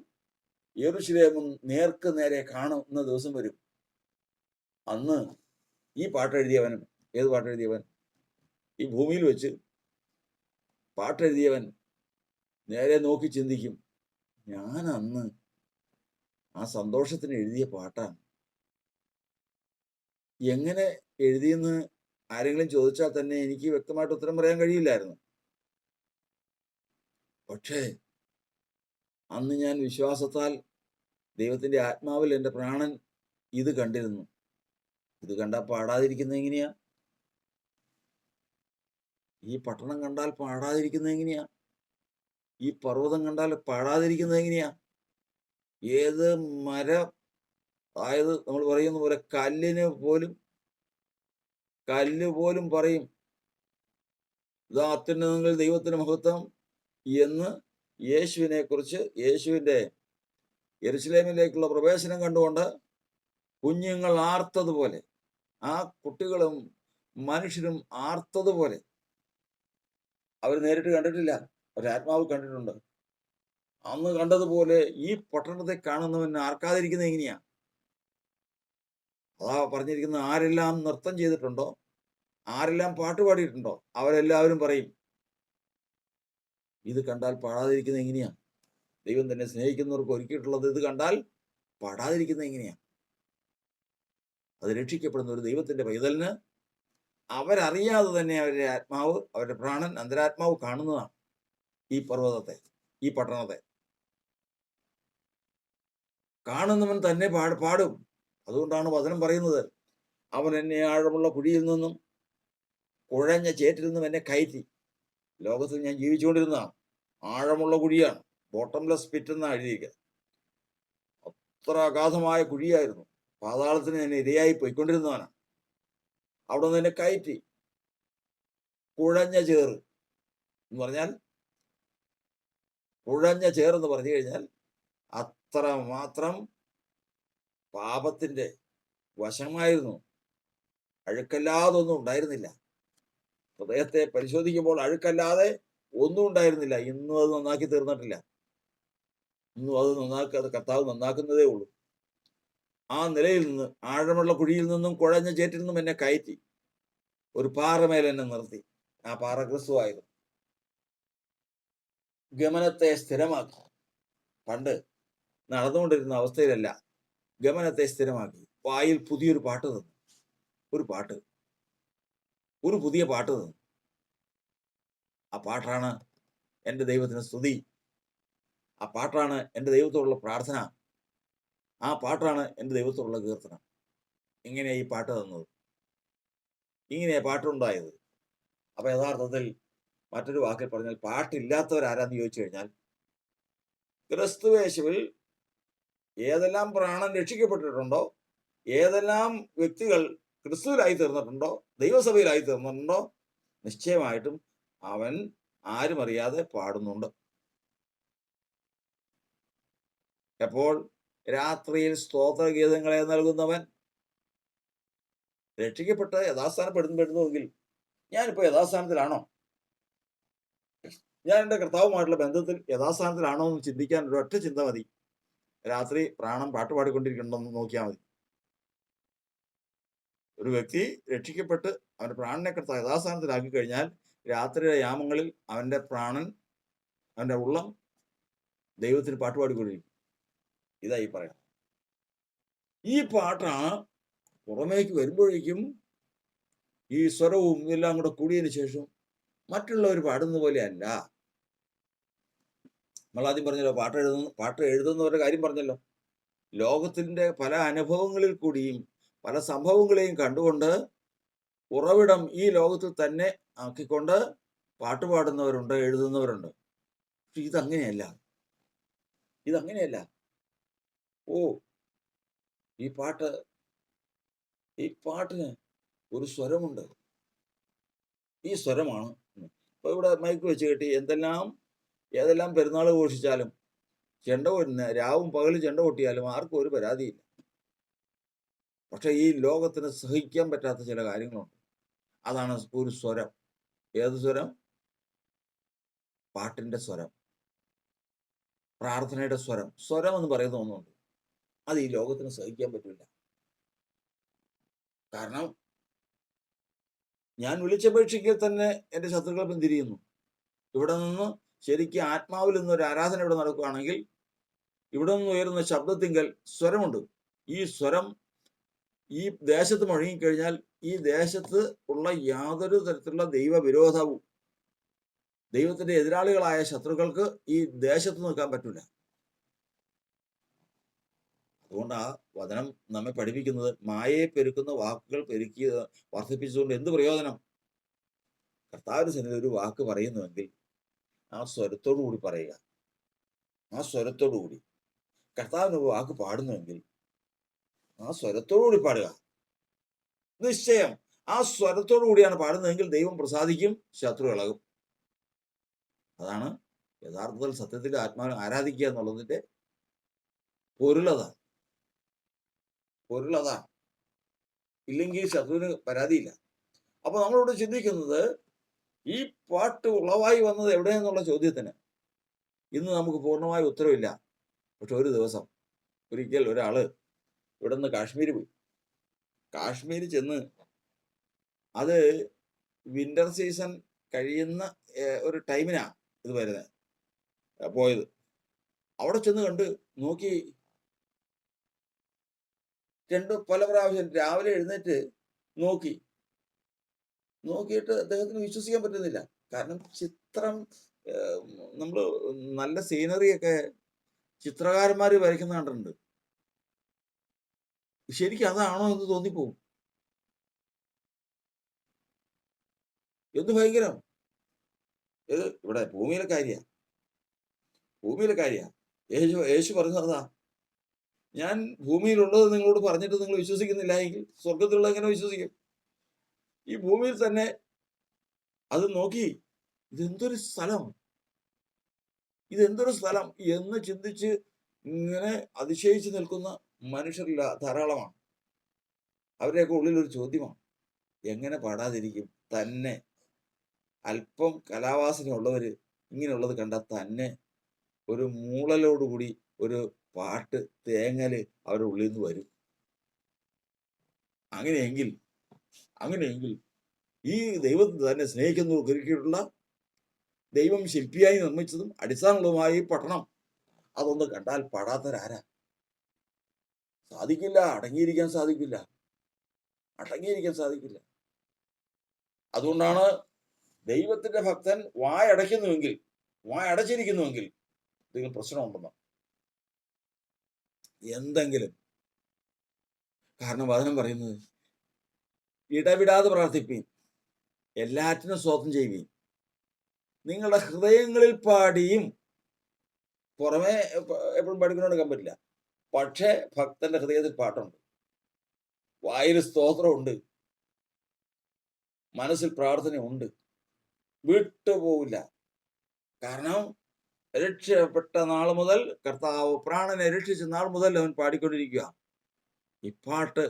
യെരൂശലേമും നേർക്ക് നേരെ കാണുന്ന ദിവസം വരും. അന്ന് ഈ പാട്ടെഴുതിയവനും, ഏത് പാട്ടെഴുതിയവൻ? ഈ ഭൂമിയിൽ വെച്ച് പാട്ടെഴുതിയവൻ നേരെ നോക്കി ചിന്തിക്കും, ഞാൻ അന്ന് ആ സന്തോഷത്തിന് എഴുതിയ പാട്ടാണ്. എങ്ങനെ എഴുതിയെന്ന് ആരെങ്കിലും ചോദിച്ചാൽ തന്നെ എനിക്ക് വ്യക്തമായിട്ട് ഉത്തരം പറയാൻ കഴിയില്ലായിരുന്നു. പക്ഷേ അന്ന് ഞാൻ വിശ്വാസത്താൽ ദൈവത്തിന്റെ ആത്മാവിൽ എൻ്റെ പ്രാണൻ ഇത് കണ്ടിരുന്നു. ഇത് കണ്ടാൽ പാടാതിരിക്കുന്നത് എങ്ങനെയാ? ഈ പട്ടണം കണ്ടാൽ പാടാതിരിക്കുന്നത് എങ്ങനെയാ? ഈ പർവ്വതം കണ്ടാൽ പാടാതിരിക്കുന്നത് എങ്ങനെയാ? ഏത് മരം, അതായത് നമ്മൾ പറയുന്ന പോലെ കല്ല് പോലും പറയും, ഇതാ അത്യുന്നതങ്ങളിൽ ദൈവത്തിന് മഹത്വം എന്ന് യേശുവിനെ കുറിച്ച്, യേശുവിന്റെ യെരൂശലേമിലേക്കുള്ള പ്രവേശനം കണ്ടുകൊണ്ട് കുഞ്ഞുങ്ങൾ ആർത്തതുപോലെ, ആ കുട്ടികളും മനുഷ്യരും ആർത്തതുപോലെ, അവർ നേരിട്ട് കണ്ടിട്ടില്ല, ഒരാത്മാവ് കണ്ടിട്ടുണ്ട്. അന്ന് കണ്ടതുപോലെ ഈ പട്ടണത്തെ കാണുന്നവൻ ആർക്കാതിരിക്കുന്നത് എങ്ങനെയാ? അതാ പറഞ്ഞിരിക്കുന്നത്, ആരെല്ലാം നൃത്തം ചെയ്തിട്ടുണ്ടോ, ആരെല്ലാം പാട്ട് പാടിയിട്ടുണ്ടോ, അവരെല്ലാവരും പറയും, ഇത് കണ്ടാൽ പാടാതിരിക്കുന്നത് എങ്ങനെയാ? ദൈവം തന്നെ സ്നേഹിക്കുന്നവർക്ക് ഒരുക്കിയിട്ടുള്ളത് ഇത് കണ്ടാൽ പാടാതിരിക്കുന്നത് എങ്ങനെയാ? അത് രക്ഷിക്കപ്പെടുന്ന ഒരു ദൈവത്തിന്റെ പൈതലിന് അവരറിയാതെ തന്നെ അവരുടെ ആത്മാവ്, അവരുടെ പ്രാണൻ, അന്തരാത്മാവ് കാണുന്നതാണ് ഈ പർവ്വതത്തെ, ഈ പട്ടണത്തെ. കാണുന്നവൻ തന്നെ പാടും. അതുകൊണ്ടാണ് വചനം പറയുന്നത്, അവൻ എന്നെ ആഴമുള്ള കുഴിയിൽ നിന്നും കുഴഞ്ഞ ചേറ്റിൽ നിന്നും എന്നെ കയറ്റി. ലോകത്തിൽ ഞാൻ ജീവിച്ചുകൊണ്ടിരുന്നതാണ് ആഴമുള്ള കുഴിയാണ്, ബോട്ടംലെസ് പിറ്റ് എന്നാണ് എഴുതിയിരിക്കുക. അത്ര അഗാധമായ കുഴിയായിരുന്നു, പാതാളത്തിന് ഞാൻ ഇരയായി പോയിക്കൊണ്ടിരുന്നവനാണ്. അവിടെ നിന്ന് എന്നെ കയറ്റി. കുഴഞ്ഞ ചേറ് എന്ന് പറഞ്ഞാൽ, കുഴഞ്ഞ ചേറെന്ന് പറഞ്ഞു കഴിഞ്ഞാൽ അത്ര മാത്രം പാപത്തിന്റെ വശമായിരുന്നു. അഴുക്കല്ലാതെ ഒന്നും ഉണ്ടായിരുന്നില്ല. ഹൃദയത്തെ പരിശോധിക്കുമ്പോൾ അഴുക്കല്ലാതെ ഒന്നും ഉണ്ടായിരുന്നില്ല. ഇന്നും അത് നന്നാക്കി തീർന്നിട്ടില്ല. ഇന്നും അത് കർത്താവ് നന്നാക്കുന്നതേ ഉള്ളൂ. ആ നിലയിൽ നിന്ന്, ആഴമുള്ള കുഴിയിൽ നിന്നും കുഴഞ്ഞ ചേറ്റിൽ നിന്നും എന്നെ കയറ്റി ഒരു പാറമേൽ എന്നെ നിർത്തി. ആ പാറ ക്രിസ്തുവായിരുന്നു. ഗമനത്തെ സ്ഥിരമാക്കി. പണ്ട് നടന്നുകൊണ്ടിരുന്ന അവസ്ഥയിലല്ല, ഗമനത്തെ സ്ഥിരമാക്കി. വായിൽ പുതിയൊരു പാട്ട് തന്നു. ഒരു പുതിയ പാട്ട് തന്നു. ആ പാട്ടാണ് എൻ്റെ ദൈവത്തിന് സ്തുതി. ആ പാട്ടാണ് എൻ്റെ ദൈവത്തോടുള്ള പ്രാർത്ഥന. ആ പാട്ടാണ് എൻ്റെ ദൈവത്തോടുള്ള കീർത്തനം. ഇങ്ങനെ ഈ പാട്ട് തന്നത്, ഇങ്ങനെ പാട്ടുണ്ടായത്. അപ്പൊ യഥാർത്ഥത്തിൽ മറ്റൊരു വാക്കിൽ പറഞ്ഞാൽ, പാട്ടില്ലാത്തവരാരാന്ന് ചോദിച്ചു കഴിഞ്ഞാൽ, ക്രിസ്തുയേശുവിൽ ഏതെല്ലാം പ്രാണൻ രക്ഷിക്കപ്പെട്ടിട്ടുണ്ടോ, ഏതെല്ലാം വ്യക്തികൾ ക്രിസ്തുവിലായി തീർന്നിട്ടുണ്ടോ, ദൈവസഭയിലായി തീർന്നിട്ടുണ്ടോ, നിശ്ചയമായിട്ടും അവൻ ആരും അറിയാതെ പാടുന്നുണ്ട്. എപ്പോൾ? രാത്രിയിൽ സ്തോത്രഗീതങ്ങളെ നൽകുന്നവൻ. രക്ഷിക്കപ്പെട്ട് യഥാസ്ഥാനപ്പെടുന്നുവെങ്കിൽ ഞാനിപ്പോ യഥാസ്ഥാനത്തിലാണോ? ഞാൻ എൻ്റെ കർത്താവുമായിട്ടുള്ള ബന്ധത്തിൽ യഥാസ്ഥാനത്തിലാണോ എന്ന് ചിന്തിക്കാൻ ഒരൊറ്റ ചിന്ത മതി. രാത്രി പ്രാണം പാട്ട് പാടിക്കൊണ്ടിരിക്കണമെന്ന് നോക്കിയാൽ മതി. ഒരു വ്യക്തി രക്ഷിക്കപ്പെട്ട് അവന്റെ പ്രാണനെ കർത്താവ് യഥാസ്ഥാനത്തിലാക്കി കഴിഞ്ഞാൽ രാത്രിയുടെ യാമങ്ങളിൽ അവന്റെ പ്രാണൻ, അവന്റെ ഉള്ളം ദൈവത്തിന് പാട്ട് പാടിക്കൊണ്ടിരിക്കും. ഇതായി പറയാം. ഈ പാട്ടാണ് പുറമേക്ക് വരുമ്പോഴേക്കും ഈ സ്വരവും എല്ലാം കൂടെ കൂടിയതിന് ശേഷം മറ്റുള്ളവർ പാടുന്ന പോലെ അല്ല. നമ്മളാദ്യം പറഞ്ഞല്ലോ, പാട്ട് എഴുതുന്നവരുടെ കാര്യം പറഞ്ഞല്ലോ. ലോകത്തിന്റെ പല അനുഭവങ്ങളിൽ കൂടിയും പല സംഭവങ്ങളെയും കണ്ടുകൊണ്ട് ഉറവിടം ഈ ലോകത്തിൽ തന്നെ ആക്കിക്കൊണ്ട് പാട്ട് പാടുന്നവരുണ്ട്, എഴുതുന്നവരുണ്ട്. പക്ഷെ ഇതങ്ങനെയല്ല. ഓ, ഈ പാട്ടിന് ഒരു സ്വരമുണ്ട്. ഈ സ്വരമാണ്. ഇപ്പൊ ഇവിടെ മൈക്ക് വെച്ച് കെട്ടി ഏതെല്ലാം പെരുന്നാൾ ഘോഷിച്ചാലും രാവും പകലും ചെണ്ട കൊട്ടിയാലും ആർക്കും ഒരു പരാതിയില്ല. പക്ഷെ ഈ ലോകത്തിന് സഹിക്കാൻ പറ്റാത്ത ചില കാര്യങ്ങളുണ്ട്. അതാണ് ഒരു സ്വരം. ഏത് സ്വരം? പാട്ടിന്റെ സ്വരം, പ്രാർത്ഥനയുടെ സ്വരം. സ്വരം എന്ന് പറയുന്ന ഒന്നുണ്ട്, അത് ഈ ലോകത്തിന് സഹിക്കാൻ പറ്റില്ല. കാരണം ഞാൻ വിളിച്ചപേക്ഷിക്കൽ തന്നെ എൻ്റെ ശത്രുക്കൾ പിന്തിരിയുന്നു. ഇവിടെ നിന്ന് ശരിക്കും ആത്മാവിൽ നിന്നൊരു ആരാധന ഇവിടെ നടക്കുകയാണെങ്കിൽ ഇവിടെ നിന്ന് ഉയരുന്ന ശബ്ദത്തിങ്കൽ സ്വരമുണ്ട്. ഈ സ്വരം ഈ ദേശത്ത് മുഴങ്ങിക്കഴിഞ്ഞാൽ ഈ ദേശത്ത് ഉള്ള യാതൊരു തരത്തിലുള്ള ദൈവവിരോധവും, ദൈവത്തിന്റെ എതിരാളികളായ ശത്രുക്കൾക്ക് ഈ ദേശത്ത് നിൽക്കാൻ പറ്റില്ല. അതുകൊണ്ട് ആ വചനം നമ്മെ പഠിപ്പിക്കുന്നത്, മായയെ പെരുക്കുന്ന വാക്കുകൾ പെരുക്കി വർദ്ധിപ്പിച്ചുകൊണ്ട് എന്ത് പ്രയോജനം? കർത്താവിന്റെ സന്നിധിയിൽ ഒരു വാക്ക് പറയുന്നുവെങ്കിൽ ആ സ്വരത്തോടു കൂടി പറയുക. ആ സ്വരത്തോടു കൂടി കർത്താവിന് ഒരു വാക്ക് പാടുന്നുവെങ്കിൽ ആ സ്വരത്തോടു കൂടി പാടുക. നിശ്ചയം ആ സ്വരത്തോടു കൂടിയാണ് പാടുന്നതെങ്കിൽ ദൈവം പ്രസാദിക്കും, ശത്രു ഇളകും. അതാണ് യഥാർത്ഥത്തിൽ സത്യത്തിൽ ആത്മാവിനെ ആരാധിക്കുക എന്നുള്ളതിന്റെ പൊരുളതാണ്. ഇല്ലെങ്കിൽ ശത്രുവിന് പരാതിയില്ല. അപ്പൊ നമ്മളിവിടെ ചിന്തിക്കുന്നത്, ഈ പാട്ട് ഉളവായി വന്നത് എവിടെയെന്നുള്ള ചോദ്യത്തിന് ഇന്ന് നമുക്ക് പൂർണ്ണമായ ഉത്തരവില്ല. പക്ഷെ ഒരു ദിവസം ഒരിക്കൽ ഒരാള് ഇവിടെ നിന്ന് കാശ്മീർ പോയി. കാശ്മീർ ചെന്ന്, അത് വിന്റർ സീസൺ കഴിയുന്ന ഒരു ടൈമിനാ ഇത് വരുന്നത്, പോയത്. അവിടെ ചെന്ന് കണ്ട് നോക്കി, പല പ്രാവശ്യം രാവിലെ എഴുന്നേറ്റ് നോക്കിയിട്ട് അദ്ദേഹത്തിന് വിശ്വസിക്കാൻ പറ്റുന്നില്ല. കാരണം നമ്മൾ നല്ല സീനറിയൊക്കെ ചിത്രകാരന്മാര് വരയ്ക്കുന്ന കണ്ടിട്ടുണ്ട്. ശരിക്കും അതാണോ എന്ന് തോന്നിപ്പോവും. എന്ത് ഭയങ്കരം! ഇത് ഇവിടെ ഭൂമിയിലെ കാര്യ. യേശു പറഞ്ഞതാ, ഞാൻ ഭൂമിയിലുള്ളത് നിങ്ങളോട് പറഞ്ഞിട്ട് നിങ്ങൾ വിശ്വസിക്കുന്നില്ല എങ്കിൽ സ്വർഗത്തിലുള്ളത് എങ്ങനെ വിശ്വസിക്കും? ഈ ഭൂമിയിൽ തന്നെ അത് നോക്കി, ഇതെന്തൊരു സ്ഥലം എന്ന് ചിന്തിച്ച് ഇങ്ങനെ അതിശയിച്ച് നിൽക്കുന്ന മനുഷ്യരില്ല ധാരാളമാണ്. അവരുടെയൊക്കെ ഉള്ളിലൊരു ചോദ്യമാണ്, എങ്ങനെ പാടാതിരിക്കും? തന്നെ അല്പം കലാവാസനയുള്ളവര് ഇങ്ങനെയുള്ളത് കണ്ടാൽ തന്നെ ഒരു മൂളലോടുകൂടി ഒരു പാട്ട് തേങ്ങല് അവരുടെ ഉള്ളിൽ നിന്ന് വരും. അങ്ങനെയെങ്കിൽ ഈ ദൈവത്തെ തന്നെ സ്നേഹിക്കുന്നവർ ഒരുക്കിയിട്ടുള്ള, ദൈവം ശില്പിയായി നിർമ്മിച്ചതും അടിസ്ഥാനങ്ങളുമായി പട്ടണം അതൊന്ന് കണ്ടാൽ പാടാത്തവരാരാ? സാധിക്കില്ല, അടങ്ങിയിരിക്കാൻ സാധിക്കില്ല. അതുകൊണ്ടാണ് ദൈവത്തിന്റെ ഭക്തൻ വായടച്ചിരിക്കുന്നുവെങ്കിൽ എന്തെങ്കിലും പ്രശ്നമുണ്ടെന്നോ എന്തെങ്കിലും. കാരണം വചനം പറയുന്നത്, ഇടവിടാതെ പ്രാർത്ഥിപ്പീൻ, എല്ലാറ്റിനും സ്തോത്രം ചെയ്യുവീൻ, നിങ്ങളുടെ ഹൃദയങ്ങളിൽ പാടിയും. പുറമെ എപ്പോഴും പഠിക്കുന്നോണ്ടെടുക്കാൻ പറ്റില്ല. പക്ഷേ ഭക്തന്റെ ഹൃദയത്തിൽ പാട്ടുണ്ട്, വായിൽ സ്തോത്രമുണ്ട്, മനസ്സിൽ പ്രാർത്ഥനയുണ്ട്, വിട്ടുപോവില്ല. കാരണം രക്ഷപ്പെട്ട നാൾ മുതൽ, കർത്താവ് പ്രാണനെ രക്ഷിച്ച നാൾ മുതൽ അവൻ പാടിക്കൊണ്ടിരിക്കുക. ഈ പാട്ട്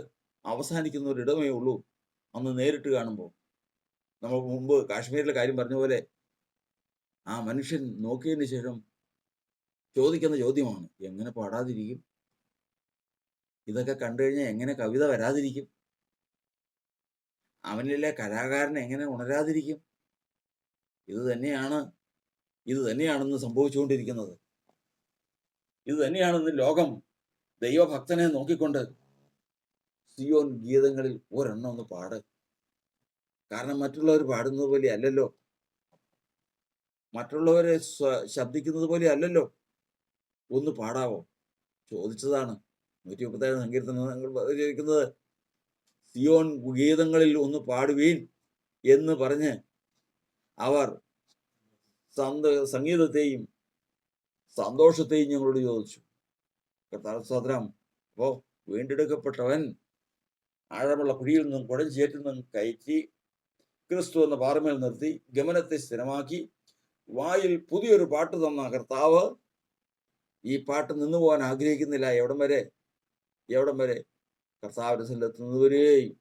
അവസാനിക്കുന്ന ഒരിടമേ ഉള്ളൂ, അന്ന് നേരിട്ട് കാണുമ്പോൾ. നമ്മൾ മുമ്പ് കാശ്മീരിലെ കാര്യം പറഞ്ഞ പോലെ, ആ മനുഷ്യൻ നോക്കിയതിന് ശേഷം ചോദിക്കുന്ന ചോദ്യമാണ്, എങ്ങനെ പാടാതിരിക്കും? ഇതൊക്കെ കണ്ടു കഴിഞ്ഞാൽ എങ്ങനെ കവിത വരാതിരിക്കും? അവനിലെ കലാകാരൻ എങ്ങനെ ഉണരാതിരിക്കും? ഇത് തന്നെയാണെന്ന് സംഭവിച്ചുകൊണ്ടിരിക്കുന്നത്. ഇത് തന്നെയാണെന്ന് ലോകം ദൈവഭക്തനെ നോക്കിക്കൊണ്ട് സിയോൻ ഗീതങ്ങളിൽ ഒരെണ്ണം ഒന്ന് പാട്. കാരണം മറ്റുള്ളവർ പാടുന്നത് പോലെ അല്ലല്ലോ. മറ്റുള്ളവരെ ശബ്ദിക്കുന്നത് പോലെ അല്ലല്ലോ. ഒന്ന് പാടാവോ? ചോദിച്ചതാണ്. 137 സങ്കീർത്തനം ചോദിക്കുന്നത്, സിയോൻ ഗീതങ്ങളിൽ ഒന്ന് പാടുവീൻ എന്ന് പറഞ്ഞ് അവർ സംഗീതത്തെയും സന്തോഷത്തെയും ഞങ്ങളോട് ചോദിച്ചു. കർത്താവ് സ്തോത്രം. അപ്പോ വീണ്ടെടുക്കപ്പെട്ടവൻ ആഴമുള്ള കുഴിയിൽ നിന്നും കുഴഞ്ചേറ്റിൽ നിന്നും കയറ്റി ക്രിസ്തു എന്ന പാറമേൽ നിർത്തി ഗമനത്തെ സ്ഥിരമാക്കി വായിൽ പുതിയൊരു പാട്ട് തന്ന കർത്താവ് ഈ പാട്ട് നിന്നു പോകാൻ ആഗ്രഹിക്കുന്നില്ല. എവിടം വരെ? കർത്താവിന്റെ സന്നിധിയിലെത്തുന്നതുവരെയും.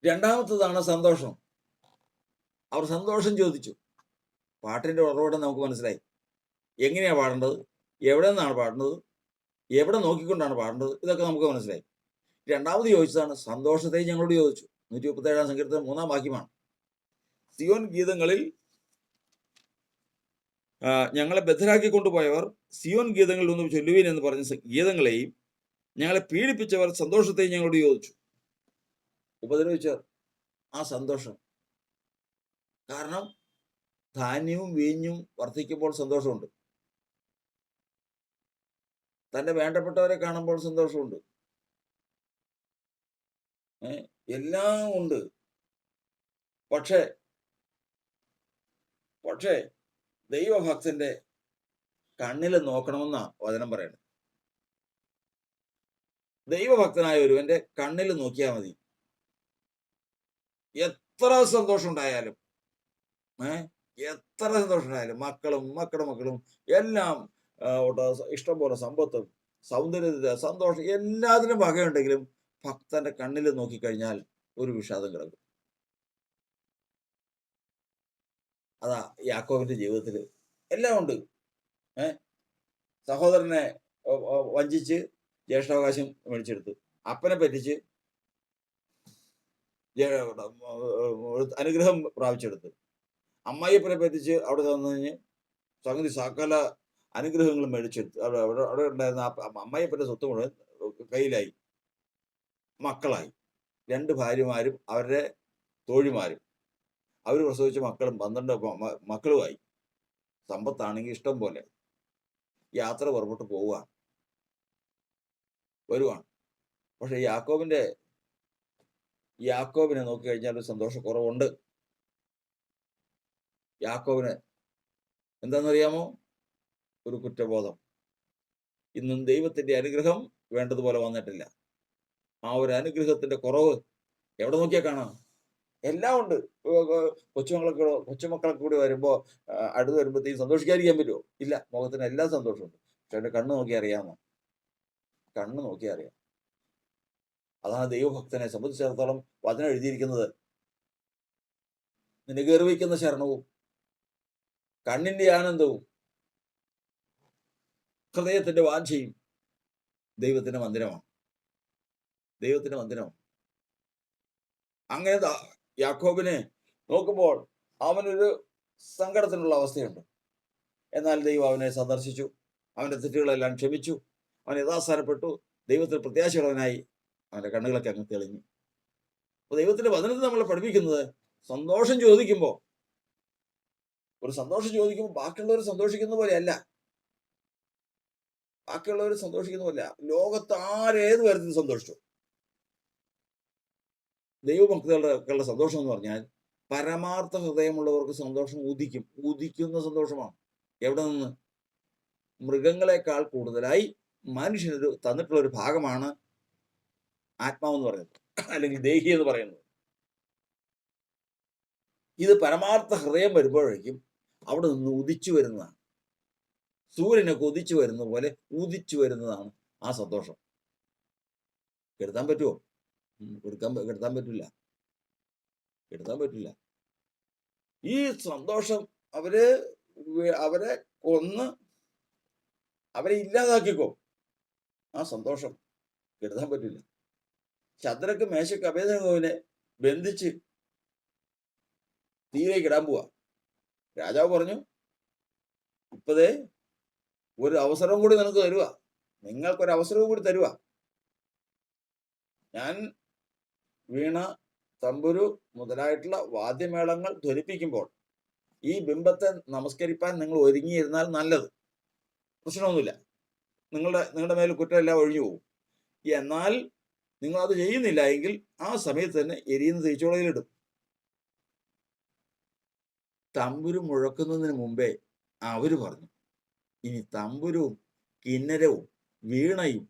രണ്ടാമത്തതാണ് സന്തോഷം. അവർ സന്തോഷം ചോദിച്ചു. പാട്ടിന്റെ ഉറവിടം നമുക്ക് മനസ്സിലായി. എങ്ങനെയാ പാടേണ്ടത്, എവിടെ നിന്നാണ് പാടുന്നത്, എവിടെ നോക്കിക്കൊണ്ടാണ് പാടേണ്ടത്, ഇതൊക്കെ നമുക്ക് മനസ്സിലായി. രണ്ടാമത് ചോദിച്ചതാണ് സന്തോഷത്തെ ഞങ്ങളോട് ചോദിച്ചു. 137 സങ്കീർത്തനം 3-ാം വാക്യമാണ്. സിയോൻ ഗീതങ്ങളിൽ ഞങ്ങളെ ബദ്ധരാക്കി കൊണ്ടുപോയവർ സിയോൻ ഗീതങ്ങളിൽ ഒന്ന് ചൊല്ലുവീൻ എന്ന് പറഞ്ഞ ഗീതങ്ങളെയും ഞങ്ങളെ പീഡിപ്പിച്ചവർ സന്തോഷത്തെയും ഞങ്ങളോട് ചോദിച്ചു. ഉപദ്രവിച്ചവർ ആ സന്തോഷം. കാരണം ധാന്യവും വീഞ്ഞും വർദ്ധിക്കുമ്പോൾ സന്തോഷമുണ്ട്. തന്റെ വേണ്ടപ്പെട്ടവരെ കാണുമ്പോൾ സന്തോഷമുണ്ട്. എല്ലാം ഉണ്ട്. പക്ഷേ ദൈവഭക്തന്റെ കണ്ണിൽ നോക്കണമെന്നാ വചനം പറയുന്നത്. ദൈവഭക്തനായ ഒരുവന്റെ കണ്ണിൽ നോക്കിയാൽ മതി. എത്ര സന്തോഷം ഉണ്ടായാലും മക്കളുടെ മക്കളും എല്ലാം ഇഷ്ടംപോലെ സമ്പത്തും സൗന്ദര്യ സന്തോഷം എല്ലാത്തിനും വകയുണ്ടെങ്കിലും ഭക്തന്റെ കണ്ണിൽ നോക്കിക്കഴിഞ്ഞാൽ ഒരു വിഷാദം കിടക്കും. അതാ യാക്കോബിന്റെ ജീവിതത്തിൽ എല്ലാം ഉണ്ട്. സഹോദരനെ വഞ്ചിച്ച് ജ്യേഷ്ഠാവകാശം മേടിച്ചെടുത്തു, അപ്പനെ പറ്റിച്ച് അനുഗ്രഹം പ്രാപിച്ചെടുത്ത്, അമ്മായിയപ്പനെ പറ്റിച്ച് അവിടെ വന്നു കഴിഞ്ഞ് സംഗതി സകല അനുഗ്രഹങ്ങളും മേടിച്ചെടുത്ത് അവിടെ ഉണ്ടായിരുന്ന അമ്മായിയപ്പന്റെ സ്വത്ത് മുഴുവൻ കയ്യിലായി. മക്കളായി. 2 ഭാര്യമാരും അവരുടെ തോഴിമാരും, അവർ പ്രസവിച്ച മക്കളും 12 മക്കളുമായി. സമ്പത്താണെങ്കിൽ ഇഷ്ടം പോലെ. യാത്ര പുറപ്പെട്ട് വരുവാണ്. പക്ഷെ യാക്കോബിനെ നോക്കിക്കഴിഞ്ഞാൽ ഒരു സന്തോഷക്കുറവുണ്ട്. യാക്കോബിന് എന്താണെന്നറിയാമോ? ഒരു കുറ്റബോധം. ഇന്നും ദൈവത്തിന്റെ അനുഗ്രഹം വേണ്ടതുപോലെ വന്നിട്ടില്ല. ആ ഒരു അനുഗ്രഹത്തിന്റെ കുറവ് എവിടെ നോക്കിയാൽ കാണാം. എല്ലാം ഉണ്ട്. കൊച്ചുമക്കളൊക്കെ കൂടി വരുമ്പോ അടുത്ത് വരുമ്പോഴത്തേക്കും സന്തോഷിക്കാതിരിക്കാൻ പറ്റുമോ? ഇല്ല. മുഖത്തിന് എല്ലാ സന്തോഷമുണ്ട്. പക്ഷെ അവന്റെ കണ്ണ് നോക്കി അറിയാമോ? അതാണ് ദൈവഭക്തനെ സംബന്ധിച്ചിടത്തോളം വചനം എഴുതിയിരിക്കുന്നത്. നിന്നെ ഗർവിക്കുന്ന ശരണവും കണ്ണിന്റെ ആനന്ദവും ഹൃദയത്തിന്റെ വാഞ്ചയും ദൈവത്തിന്റെ മന്ദിരമാണ്. അങ്ങനെ യാക്കോബിനെ നോക്കുമ്പോൾ അവനൊരു സങ്കടത്തിനുള്ള അവസ്ഥയുണ്ട്. എന്നാൽ ദൈവം അവനെ സന്ദർശിച്ചു, അവന്റെ തെറ്റുകളെല്ലാം ക്ഷമിച്ചു, അവൻ യഥാസ്ഥാനപ്പെട്ടു, ദൈവത്തിൽ പ്രത്യാശയുള്ളവനായി. അവന്റെ കണ്ണുകളൊക്കെ അങ്ങ് തെളിഞ്ഞു. അപ്പൊ ദൈവത്തിന്റെ വചനത്തിൽ നമ്മളെ പഠിപ്പിക്കുന്നത് സന്തോഷം ചോദിക്കുമ്പോൾ ബാക്കിയുള്ളവർ സന്തോഷിക്കുന്ന പോലെയല്ല. ലോകത്ത് ആരേത് തരത്തിൽ സന്തോഷിച്ചു. ദൈവഭക്തികളുടെ സന്തോഷം എന്ന് പറഞ്ഞാൽ പരമാർത്ഥ ഹൃദയമുള്ളവർക്ക് സന്തോഷം ഉദിക്കുന്ന സന്തോഷമാണ്. എവിടെ നിന്ന്? മൃഗങ്ങളെക്കാൾ കൂടുതലായി മനുഷ്യന് തന്നിട്ടുള്ള ഒരു ഭാഗമാണ് ആത്മാവെന്ന് പറയുന്നത്, അല്ലെങ്കിൽ ദേഹി എന്ന് പറയുന്നത്. ഇത് പരമാർത്ഥ ഹൃദയം വരുമ്പോഴേക്കും അവിടെ നിന്ന് ഉദിച്ചു വരുന്നതാണ്. സൂര്യനൊക്കെ ഉദിച്ചു വരുന്ന പോലെ ഉദിച്ചു വരുന്നതാണ് ആ സന്തോഷം. കെടുത്താൻ പറ്റുമോ? കെടുത്താൻ പറ്റില്ല. ഈ സന്തോഷം അവരെ കൊന്ന് അവരെ ഇല്ലാതാക്കിക്കോ, ആ സന്തോഷം കെടുത്താൻ പറ്റില്ല. ശദ്രക്ക് മേശക്ക് അബേദ്നെഗോവിനെ ബന്ധിച്ച് തീയിലേക്ക് ഇടാൻ പോവാ. രാജാവ് പറഞ്ഞു, ഇപ്പതേ ഒരു അവസരം കൂടി നിനക്ക് തരുക, നിങ്ങൾക്കൊരു അവസരവും കൂടി തരുക. ഞാൻ വീണ തമ്പുരു മുതലായിട്ടുള്ള വാദ്യമേളങ്ങൾ ധ്വനിപ്പിക്കുമ്പോൾ ഈ ബിംബത്തെ നമസ്കരിപ്പാൻ നിങ്ങൾ ഒരുങ്ങിയിരുന്നാൽ നല്ലത്. പ്രശ്നമൊന്നുമില്ല. നിങ്ങളുടെ മേൽ കുറ്റമെല്ലാം ഒഴിഞ്ഞു പോകും. എന്നാൽ നിങ്ങൾ അത് ചെയ്യുന്നില്ല എങ്കിൽ ആ സമയത്ത് തന്നെ എരിയുന്ന തീച്ചോളയിലിടും. തമ്പുരു മുഴക്കുന്നതിന് മുമ്പേ അവര് പറഞ്ഞു, ഇനി തമ്പുരവും കിന്നരവും വീണയും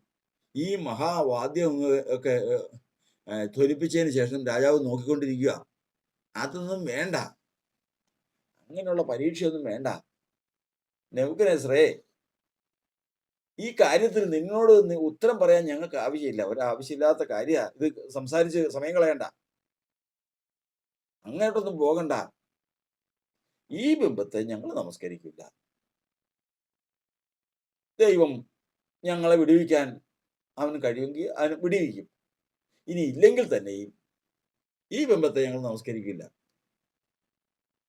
ഈ മഹാവാദ്യം ഒക്കെ ധ്വനിപ്പിച്ചതിന് ശേഷം രാജാവ് നോക്കിക്കൊണ്ടിരിക്കുക. അതൊന്നും വേണ്ട, അങ്ങനെയുള്ള പരീക്ഷയൊന്നും വേണ്ട. നെബൂഖദ്നേസറേ, ഈ കാര്യത്തിൽ നിന്നോട് ഉത്തരം പറയാൻ ഞങ്ങൾക്ക് ആവശ്യമില്ല. ഒരാവശ്യമില്ലാത്ത കാര്യ ഇത് സംസാരിച്ച് സമയം കളയണ്ട, അങ്ങോട്ടൊന്നും പോകണ്ട. ഈ ബിംബത്തെ ഞങ്ങൾ നമസ്കരിക്കില്ല. ദൈവം ഞങ്ങളെ വിടുവിക്കാൻ അവന് കഴിയുമെങ്കിൽ അവന് വിടുവിക്കും. ഇനി ഇല്ലെങ്കിൽ തന്നെയും ഈ ബിംബത്തെ ഞങ്ങൾ നമസ്കരിക്കില്ല.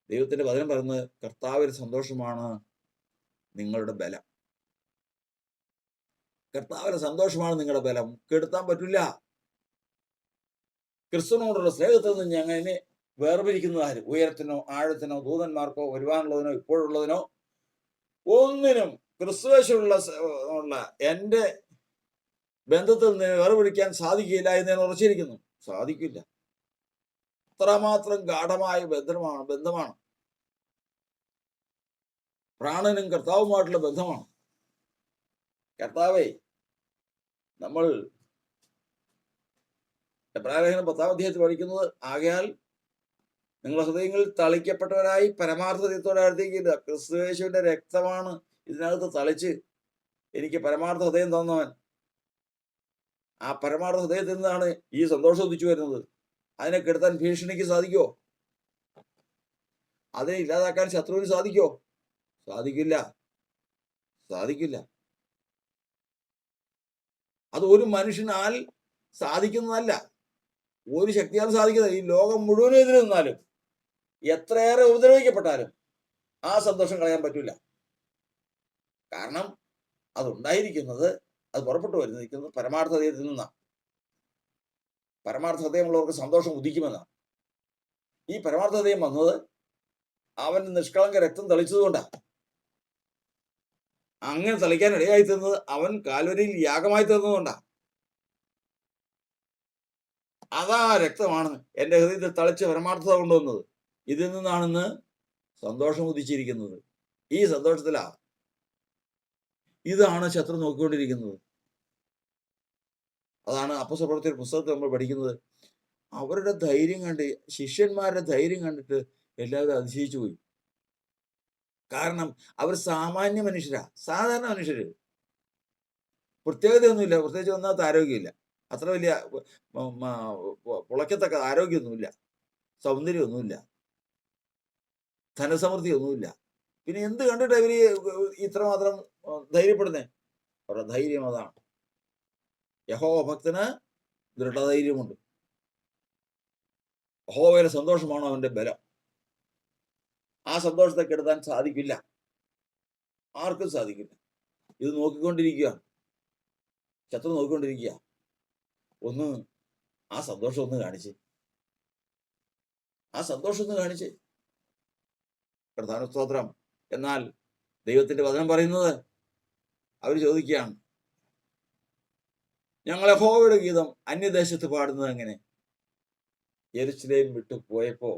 ദൈവത്തിന്റെ വചനം പറയുന്നത്, കർത്താവിൽ സന്തോഷമാണ് നിങ്ങളുടെ ബലം. കർത്താവിന്റെ സന്തോഷമാണ് നിങ്ങളുടെ ബലം. കെടുത്താൻ പറ്റില്ല. ക്രിസ്തുവിനോടുള്ള സ്നേഹത്തിൽ നിന്ന് ഞങ്ങനെ വേർപിരിക്കുന്നത് ആര്? ഉയരത്തിനോ ആഴത്തിനോ ദൂതന്മാർക്കോ വരുവാനുള്ളതിനോ ഇപ്പോഴുള്ളതിനോ ഒന്നിനും ക്രിസ്തുവേശുള്ള എന്റെ ബന്ധത്തിൽ നിന്ന് വേർപിരിക്കാൻ സാധിക്കില്ല എന്ന് ഞാൻ ഉറച്ചിരിക്കുന്നു. സാധിക്കില്ല. അത്രമാത്രം ഗാഠമായ ബന്ധമാണ്. പ്രാണനും കർത്താവുമായിട്ടുള്ള ബന്ധമാണ്. കർത്താവേ, നമ്മൾ എബ്രായലേഖനം 10-ാം അധ്യായത്തിൽ പഠിക്കുന്നത്, ആകയാൽ നിങ്ങളുടെ ഹൃദയങ്ങളിൽ തളിക്കപ്പെട്ടവരായി പരമാർത്ഥതയോടെ അടുത്തേക്കില്ല. ക്രിസ്തുയേശുവിന്റെ രക്തമാണ് ഇതിനകത്ത് തളിച്ച് എനിക്ക് പരമാർത്ഥ ഹൃദയം തന്നവൻ. ആ പരമാർത്ഥ ഹൃദയത്തിൽ നിന്നാണ് ഈ സന്തോഷം ഉദിച്ചു വരുന്നത്. അതിനെ കെടുത്താൻ ഭീഷണിക്ക് സാധിക്കോ? അതിനെ ഇല്ലാതാക്കാൻ ശത്രുവിന് സാധിക്കോ? സാധിക്കില്ല. അത് ഒരു മനുഷ്യനാൽ സാധിക്കുന്നതല്ല, ഒരു ശക്തിയാൽ സാധിക്കുന്നത്. ഈ ലോകം മുഴുവനും എതിരെ നിന്നാലും എത്രയേറെ ഉപദ്രവിക്കപ്പെട്ടാലും ആ സന്തോഷം കളയാൻ പറ്റില്ല. കാരണം അതുണ്ടായിരിക്കുന്നത്, അത് പുറപ്പെട്ടു വരുന്നിരിക്കുന്നത് പരമാർത്ഥ ഹൃദയത്തിൽ നിന്നാണ്. പരമാർത്ഥ ഹൃദയമുള്ളവർക്ക് സന്തോഷം ഉദിക്കുമെന്നാണ്. ഈ പരമാർത്ഥ ഹൃദയം വന്നത് അവൻ നിഷ്കളങ്ക രക്തം തളിച്ചതുകൊണ്ടാണ്. അങ്ങനെ തളിക്കാൻ ഇടയായി തീർന്നത് അവൻ കാൽവരിയിൽ യാഗമായി തീർന്നതുകൊണ്ടാണ്. അതാ രക്തമാണ് എൻ്റെ ഹൃദയത്തിൽ തളിച്ച് പരമാർത്ഥത കൊണ്ടുവന്നത്. ഇതിൽ നിന്നാണെന്ന് സന്തോഷം ഉദിച്ചിരിക്കുന്നത്. ഈ സന്തോഷത്തിലാ. ഇതാണ് ശത്രു നോക്കിക്കൊണ്ടിരിക്കുന്നത്. അതാണ് അപ്പോസ്തലപ്രവൃത്തിയുടെ പുസ്തകത്തിൽ നമ്മൾ പഠിക്കുന്നത്. അവരുടെ ധൈര്യം കണ്ട്, ശിഷ്യന്മാരുടെ ധൈര്യം കണ്ടിട്ട് എല്ലാവരും അതിശയിച്ചു പോയി. കാരണം അവർ സാമാന്യ മനുഷ്യരാ, സാധാരണ മനുഷ്യര്. പ്രത്യേകതയൊന്നുമില്ല, പ്രത്യേകിച്ച് ഒന്നാമത്തെ ആരോഗ്യമില്ല, അത്ര വലിയ പുളയ്ക്കത്തക്ക ആരോഗ്യമൊന്നുമില്ല, സൗന്ദര്യമൊന്നുമില്ല, ധനസമൃദ്ധിയൊന്നുമില്ല. പിന്നെ എന്ത് കണ്ടിട്ട് ഇവര് ഇത്രമാത്രം ധൈര്യപ്പെടുന്നേ? അവരുടെ ധൈര്യം അതാണ്. യഹോവ ഭക്തന് ദൃഢധൈര്യമുണ്ട്. യഹോവയുടെ സന്തോഷമാണ് അവന്റെ ബലം. ആ സന്തോഷത്തെ കെടുത്താൻ സാധിക്കില്ല, ആർക്കും സാധിക്കില്ല. ഇത് നോക്കിക്കൊണ്ടിരിക്കുക, ശത്രു നോക്കിക്കൊണ്ടിരിക്കുക. ഒന്ന് ആ സന്തോഷം ഒന്ന് കാണിച്ച്, പ്രധാന സ്തോത്രം. എന്നാൽ ദൈവത്തിന്റെ വചനം പറയുന്നത്, അവർ ചോദിക്കുകയാണ്, ഞങ്ങൾ യഹോവയുടെ ഗീതം അന്യദേശത്ത് പാടുന്നത് എങ്ങനെ? യെരൂശലേം വിട്ടു പോയപ്പോ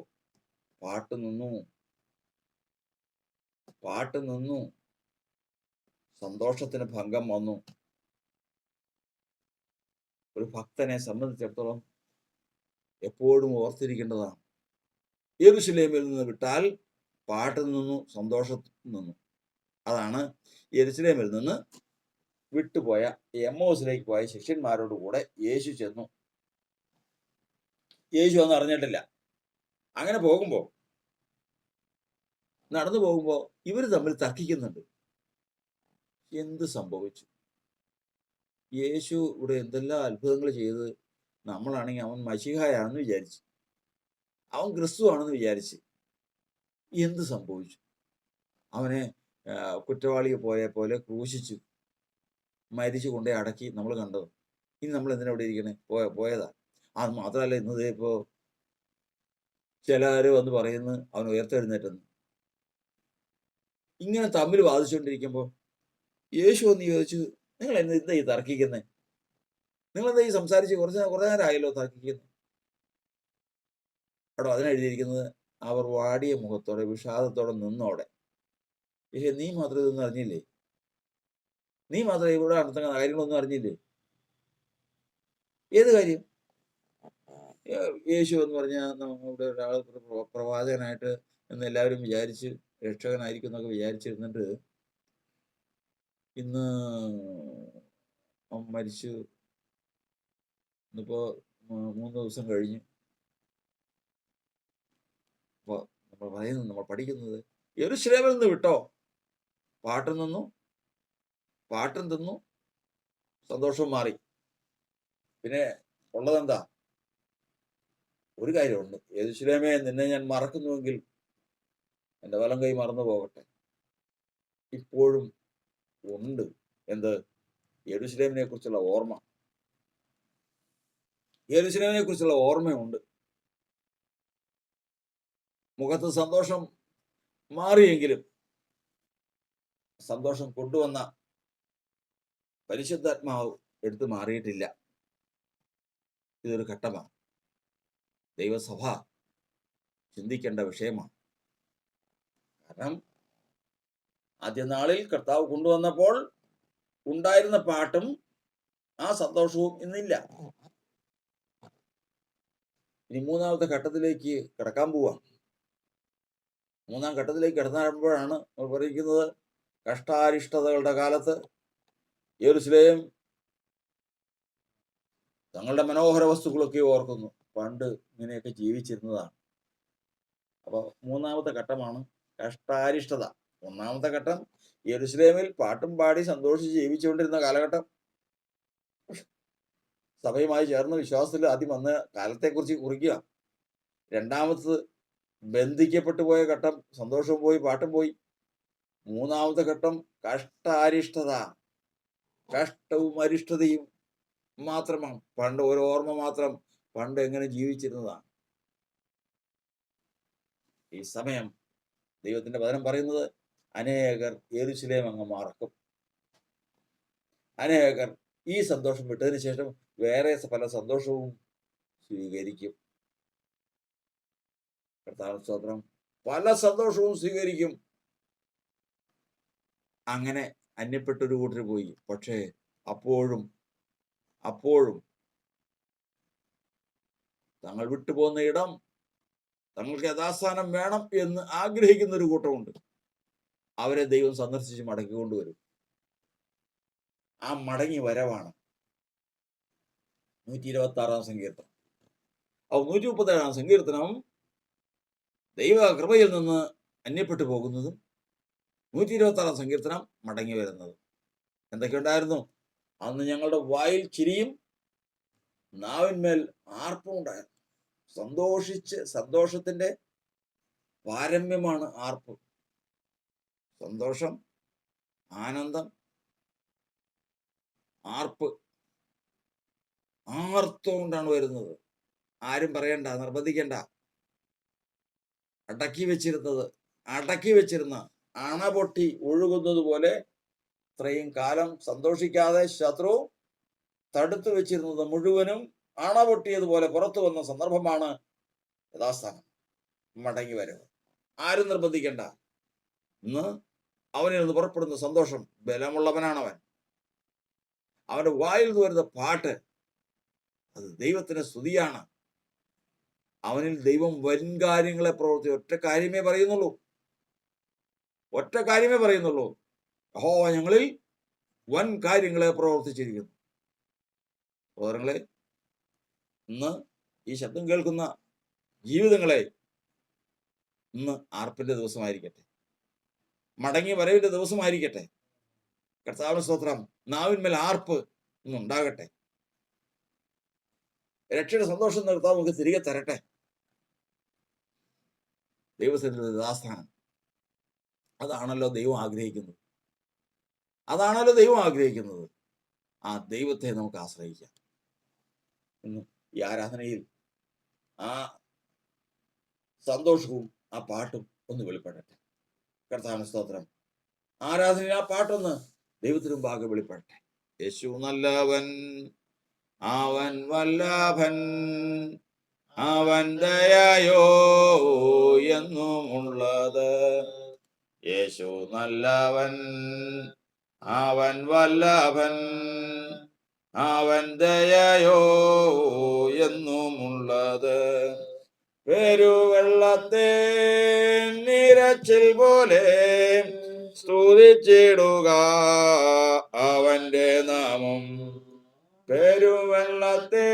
പാട്ട് നിന്നു, സന്തോഷത്തിന് ഭംഗം വന്നു. ഒരു ഭക്തനെ സംബന്ധിച്ചിടത്തോളം എപ്പോഴും ഓർത്തിരിക്കേണ്ടതാണ്, യെരൂശലേമിൽ നിന്ന് വിട്ടാൽ പാട്ട് നിന്നു, സന്തോഷം നിന്നു. അതാണ് യെരൂശലേമിൽ നിന്ന് വിട്ടുപോയ എമ്മോസിലേക്ക് പോയ ശിഷ്യന്മാരോട് കൂടെ യേശു ചെന്നു. യേശു ഒന്നും അറിഞ്ഞിട്ടില്ല. അങ്ങനെ നടന്നു പോകുമ്പോ ഇവര് തമ്മിൽ തർക്കിക്കുന്നുണ്ട്. എന്ത് സംഭവിച്ചു? യേശു ഇവിടെ എന്തെല്ലാം അത്ഭുതങ്ങൾ ചെയ്ത്, നമ്മളാണെങ്കിൽ അവൻ മശീഹായാണെന്ന് വിചാരിച്ച്, അവൻ ക്രിസ്തു ആണെന്ന് വിചാരിച്ച്, എന്ത് സംഭവിച്ചു? അവനെ കുറ്റവാളിയെ പോലെ ക്രൂശിച്ചു, മരിച്ചു കൊണ്ടേ അടക്കി നമ്മൾ കണ്ടത്. ഇനി നമ്മൾ എന്തിനാ ഇവിടെ ഇരിക്കണേ? പോയതാ. അത് മാത്രമല്ല, ഇന്നത് ഇപ്പോ ചിലര് വന്ന് പറയുന്നു അവൻ ഉയർത്തെഴുന്നേറ്റെന്ന്. ഇങ്ങനെ തമ്മിൽ വാദിച്ചുകൊണ്ടിരിക്കുമ്പോൾ യേശു എന്ന് ചോദിച്ചു, നിങ്ങൾ എന്താ ഈ തർക്കിക്കുന്നത്? നിങ്ങൾ എന്താ ഈ സംസാരിച്ച് കുറേ നേരം ആയല്ലോ തർക്കിക്കുന്നു. അവിടെ അതിനെഴുതിയിരിക്കുന്നത്, അവർ വാടിയ മുഖത്തോടെ വിഷാദത്തോടെ നിന്നോടെ. നീ മാത്രം ഇതൊന്നും അറിഞ്ഞില്ലേ? നീ മാത്രം ഇവിടെ നടത്തുന്ന കാര്യങ്ങളൊന്നും അറിഞ്ഞില്ലേ? ഏത് കാര്യം? യേശു എന്ന് പറഞ്ഞാൽ നമ്മുടെ ഒരാൾ പ്രവാചകനായിട്ട് എന്ന് എല്ലാവരും വിചാരിച്ച് രക്ഷകനായിരിക്കും എന്നൊക്കെ വിചാരിച്ചിരുന്നിട്ട് ഇന്ന് അവൻ മരിച്ചു. ഇന്നിപ്പോ 3 ദിവസം കഴിഞ്ഞു. അപ്പോൾ നമ്മൾ പറയുന്നത്, നമ്മൾ പഠിക്കുന്നത്, യെരൂശലേമിൽ നിന്ന് വിട്ടോ, പാട്ടും തിന്നു, സന്തോഷവും മാറി. പിന്നെ ഉള്ളതെന്താ? ഒരു കാര്യമുണ്ട്, യെരൂശലേമേ, നിന്നെ ഞാൻ മറക്കുന്നുവെങ്കിൽ എൻ്റെ വലം കൈ മറന്നു പോകട്ടെ. ഇപ്പോഴും ഉണ്ട് എന്ത്? യെരൂശലേമിനെ കുറിച്ചുള്ള ഓർമ്മ. യെരൂശലേമിനെ കുറിച്ചുള്ള ഓർമ്മയുണ്ട്. മുഖത്ത് സന്തോഷം മാറിയെങ്കിലും സന്തോഷം കൊണ്ടുവന്ന പരിശുദ്ധാത്മാവ് എടുത്തു മാറിയിട്ടില്ല. ഇതൊരു ഘട്ടമാണ്. ദൈവസഭ ചിന്തിക്കേണ്ട വിഷയമാണ്. കാരണം ആദ്യനാളിൽ കർത്താവ് കൊണ്ടുവന്നപ്പോൾ ഉണ്ടായിരുന്ന പാട്ടും ആ സന്തോഷവും ഇന്നില്ല. ഇനി മൂന്നാമത്തെ ഘട്ടത്തിലേക്ക് കിടക്കാൻ പോവാം. മൂന്നാം ഘട്ടത്തിലേക്ക് കിടന്നപ്പോഴാണ് പറയുന്നത്, കഷ്ടാരിഷ്ടതകളുടെ കാലത്ത് യെരൂശലേം തങ്ങളുടെ മനോഹര വസ്തുക്കളൊക്കെ ഓർക്കുന്നു. പണ്ട് ഇങ്ങനെയൊക്കെ ജീവിച്ചിരുന്നതാണ്. അപ്പൊ മൂന്നാമത്തെ ഘട്ടമാണ് കഷ്ടാരിഷ്ടത. ഒന്നാമത്തെ ഘട്ടം യെരൂശലേമിൽ പാട്ടും പാടി സന്തോഷിച്ച് ജീവിച്ചുകൊണ്ടിരുന്ന കാലഘട്ടം. സഭയുമായി ചേർന്ന വിശ്വാസത്തിൽ ആദ്യം വന്ന കാലത്തെക്കുറിച്ച് കുറിക്കുക. രണ്ടാമത്തത് ബന്ധിക്കപ്പെട്ടു പോയ ഘട്ടം, സന്തോഷവും പോയി പാട്ടും പോയി. മൂന്നാമത്തെ ഘട്ടം കഷ്ടാരിഷ്ടത, കഷ്ടവും അരിഷ്ടതയും മാത്രമാണ്. പണ്ട് ഒരു ഓർമ്മ മാത്രം, പണ്ട് എങ്ങനെ ജീവിച്ചിരുന്നതാണ്. ഈ സമയം ദൈവത്തിന്റെ വചനം പറയുന്നത്, അനേകർ യെരൂശലേം അങ്ങ് മറക്കും. അനേകർ ഈ സന്തോഷം വിട്ടതിന് ശേഷം വേറെ പല സന്തോഷവും സ്വീകരിക്കും. കർത്താവിന് സ്തോത്രം. പല സന്തോഷവും സ്വീകരിക്കും. അങ്ങനെ അന്യപ്പെട്ടൊരു കൂട്ടർ പോയി. പക്ഷേ അപ്പോഴും തങ്ങൾ വിട്ടുപോകുന്ന ഇടം തങ്ങൾക്ക് യഥാസ്ഥാനം വേണം എന്ന് ആഗ്രഹിക്കുന്ന ഒരു കൂട്ടമുണ്ട്. അവരെ ദൈവം സന്ദർശിച്ച് മടക്കിക്കൊണ്ടുവരും. ആ മടങ്ങി വരവാണ് 126-ാം സങ്കീർത്തനം. 137-ാം സങ്കീർത്തനം ദൈവ കൃപയിൽ നിന്ന് അന്യപ്പെട്ടു പോകുന്നതും 126-ാം സങ്കീർത്തനം മടങ്ങി വരുന്നതും. എന്തൊക്കെ ഉണ്ടായിരുന്നു? അന്ന് ഞങ്ങളുടെ വായിൽ ചിരിയും നാവിന്മേൽ ആർപ്പും ഉണ്ടായിരുന്നു. സന്തോഷത്തിന്റെ പാരമ്യമാണ് ആർപ്പ്. സന്തോഷം, ആനന്ദം, ആർപ്പ്, ആർത്തുകൊണ്ടാണ് വരുന്നത്. ആരും പറയണ്ട, നിർബന്ധിക്കണ്ട. അടക്കി വെച്ചിരുന്ന അണ പൊട്ടി ഒഴുകുന്നത് പോലെ ഇത്രയും കാലം സന്തോഷിക്കാതെ ശത്രു തടുത്തു വെച്ചിരുന്നത് മുഴുവനും അണ പൊട്ടിയതുപോലെ പുറത്തു വന്ന സന്ദർഭമാണ് യഥാസ്ഥാനം, മടങ്ങി വരവ്. ആരും നിർബന്ധിക്കണ്ട. ഇന്ന് അവനിൽ നിന്ന് പുറപ്പെടുന്ന സന്തോഷം, ബലമുള്ളവനാണവൻ. അവന്റെ വായിൽ നിന്ന് വരുന്ന പാട്ട്, അത് ദൈവത്തിന് സ്തുതിയാണ്. അവനിൽ ദൈവം വൻ കാര്യങ്ങളെ ഒറ്റ കാര്യമേ പറയുന്നുള്ളൂ. യഹോവ ഞങ്ങളിൽ വൻ കാര്യങ്ങളെ പ്രവർത്തിച്ചിരിക്കുന്നു. സഹോദരങ്ങളെ, ഇന്ന് ഈ ശബ്ദം കേൾക്കുന്ന ജീവിതങ്ങളെ, ഇന്ന് ആർപ്പിന്റെ ദിവസമായിരിക്കട്ടെ, മടങ്ങി വരവിന്റെ ദിവസമായിരിക്കട്ടെ. കർത്താവിന് സ്തോത്രം. നാവിന്മേൽ ആർപ്പ് ഇന്നുണ്ടാകട്ടെ. രക്ഷയുടെ സന്തോഷം കർത്താവ് നമുക്ക് തിരികെ തരട്ടെ. ദൈവത്തിന്റെ ദാസ്ഥാനം, അതാണല്ലോ ദൈവം ആഗ്രഹിക്കുന്നത്. ആ ദൈവത്തെ നമുക്ക് ആശ്രയിക്കാം. ഇന്ന് ഈ ആരാധനയിൽ ആ സന്തോഷവും ആ പാട്ടും ഒന്ന് വെളിപ്പെടട്ടെ. കർത്താവിന് സ്തോത്രം. ആരാധന ആ പാട്ടൊന്ന് ദൈവത്തിന് മുമ്പാകെ വെളിപ്പെടട്ടെ. യേശു നല്ലവൻ, അവൻ വല്ലഭൻ, അവൻ ദയയോ എന്നുമുള്ളത്. യേശു നല്ലവൻ, അവൻ വല്ലഭൻ, അവൻ ദയയോ എന്നുമുള്ളത്. പെരുവെള്ളത്തെ നിരച്ചിൽ പോലെ സ്തുതിച്ചിടുക അവന്റെ നാമം. പെരുവെള്ളത്തെ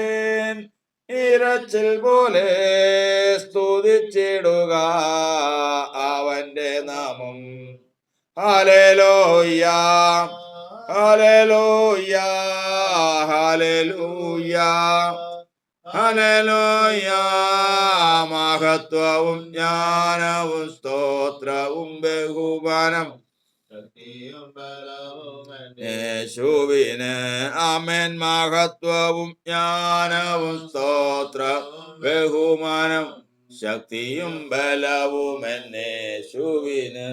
നിരച്ചിൽ പോലെ സ്തുതിച്ചിടുക അവന്റെ നാമം. Hallelujah, hallelujah, hallelujah, hallelujah. മഹത്വവും ജ്ഞാനവും സ്തോത്രവും ബഹുമാനം യേശുവിന്. ആമേൻ. മഹത്വവും ജ്ഞാനവും സ്തോത്രവും ബഹുമാനം ശക്തിയും ബലവും എന്നേശുവിന്.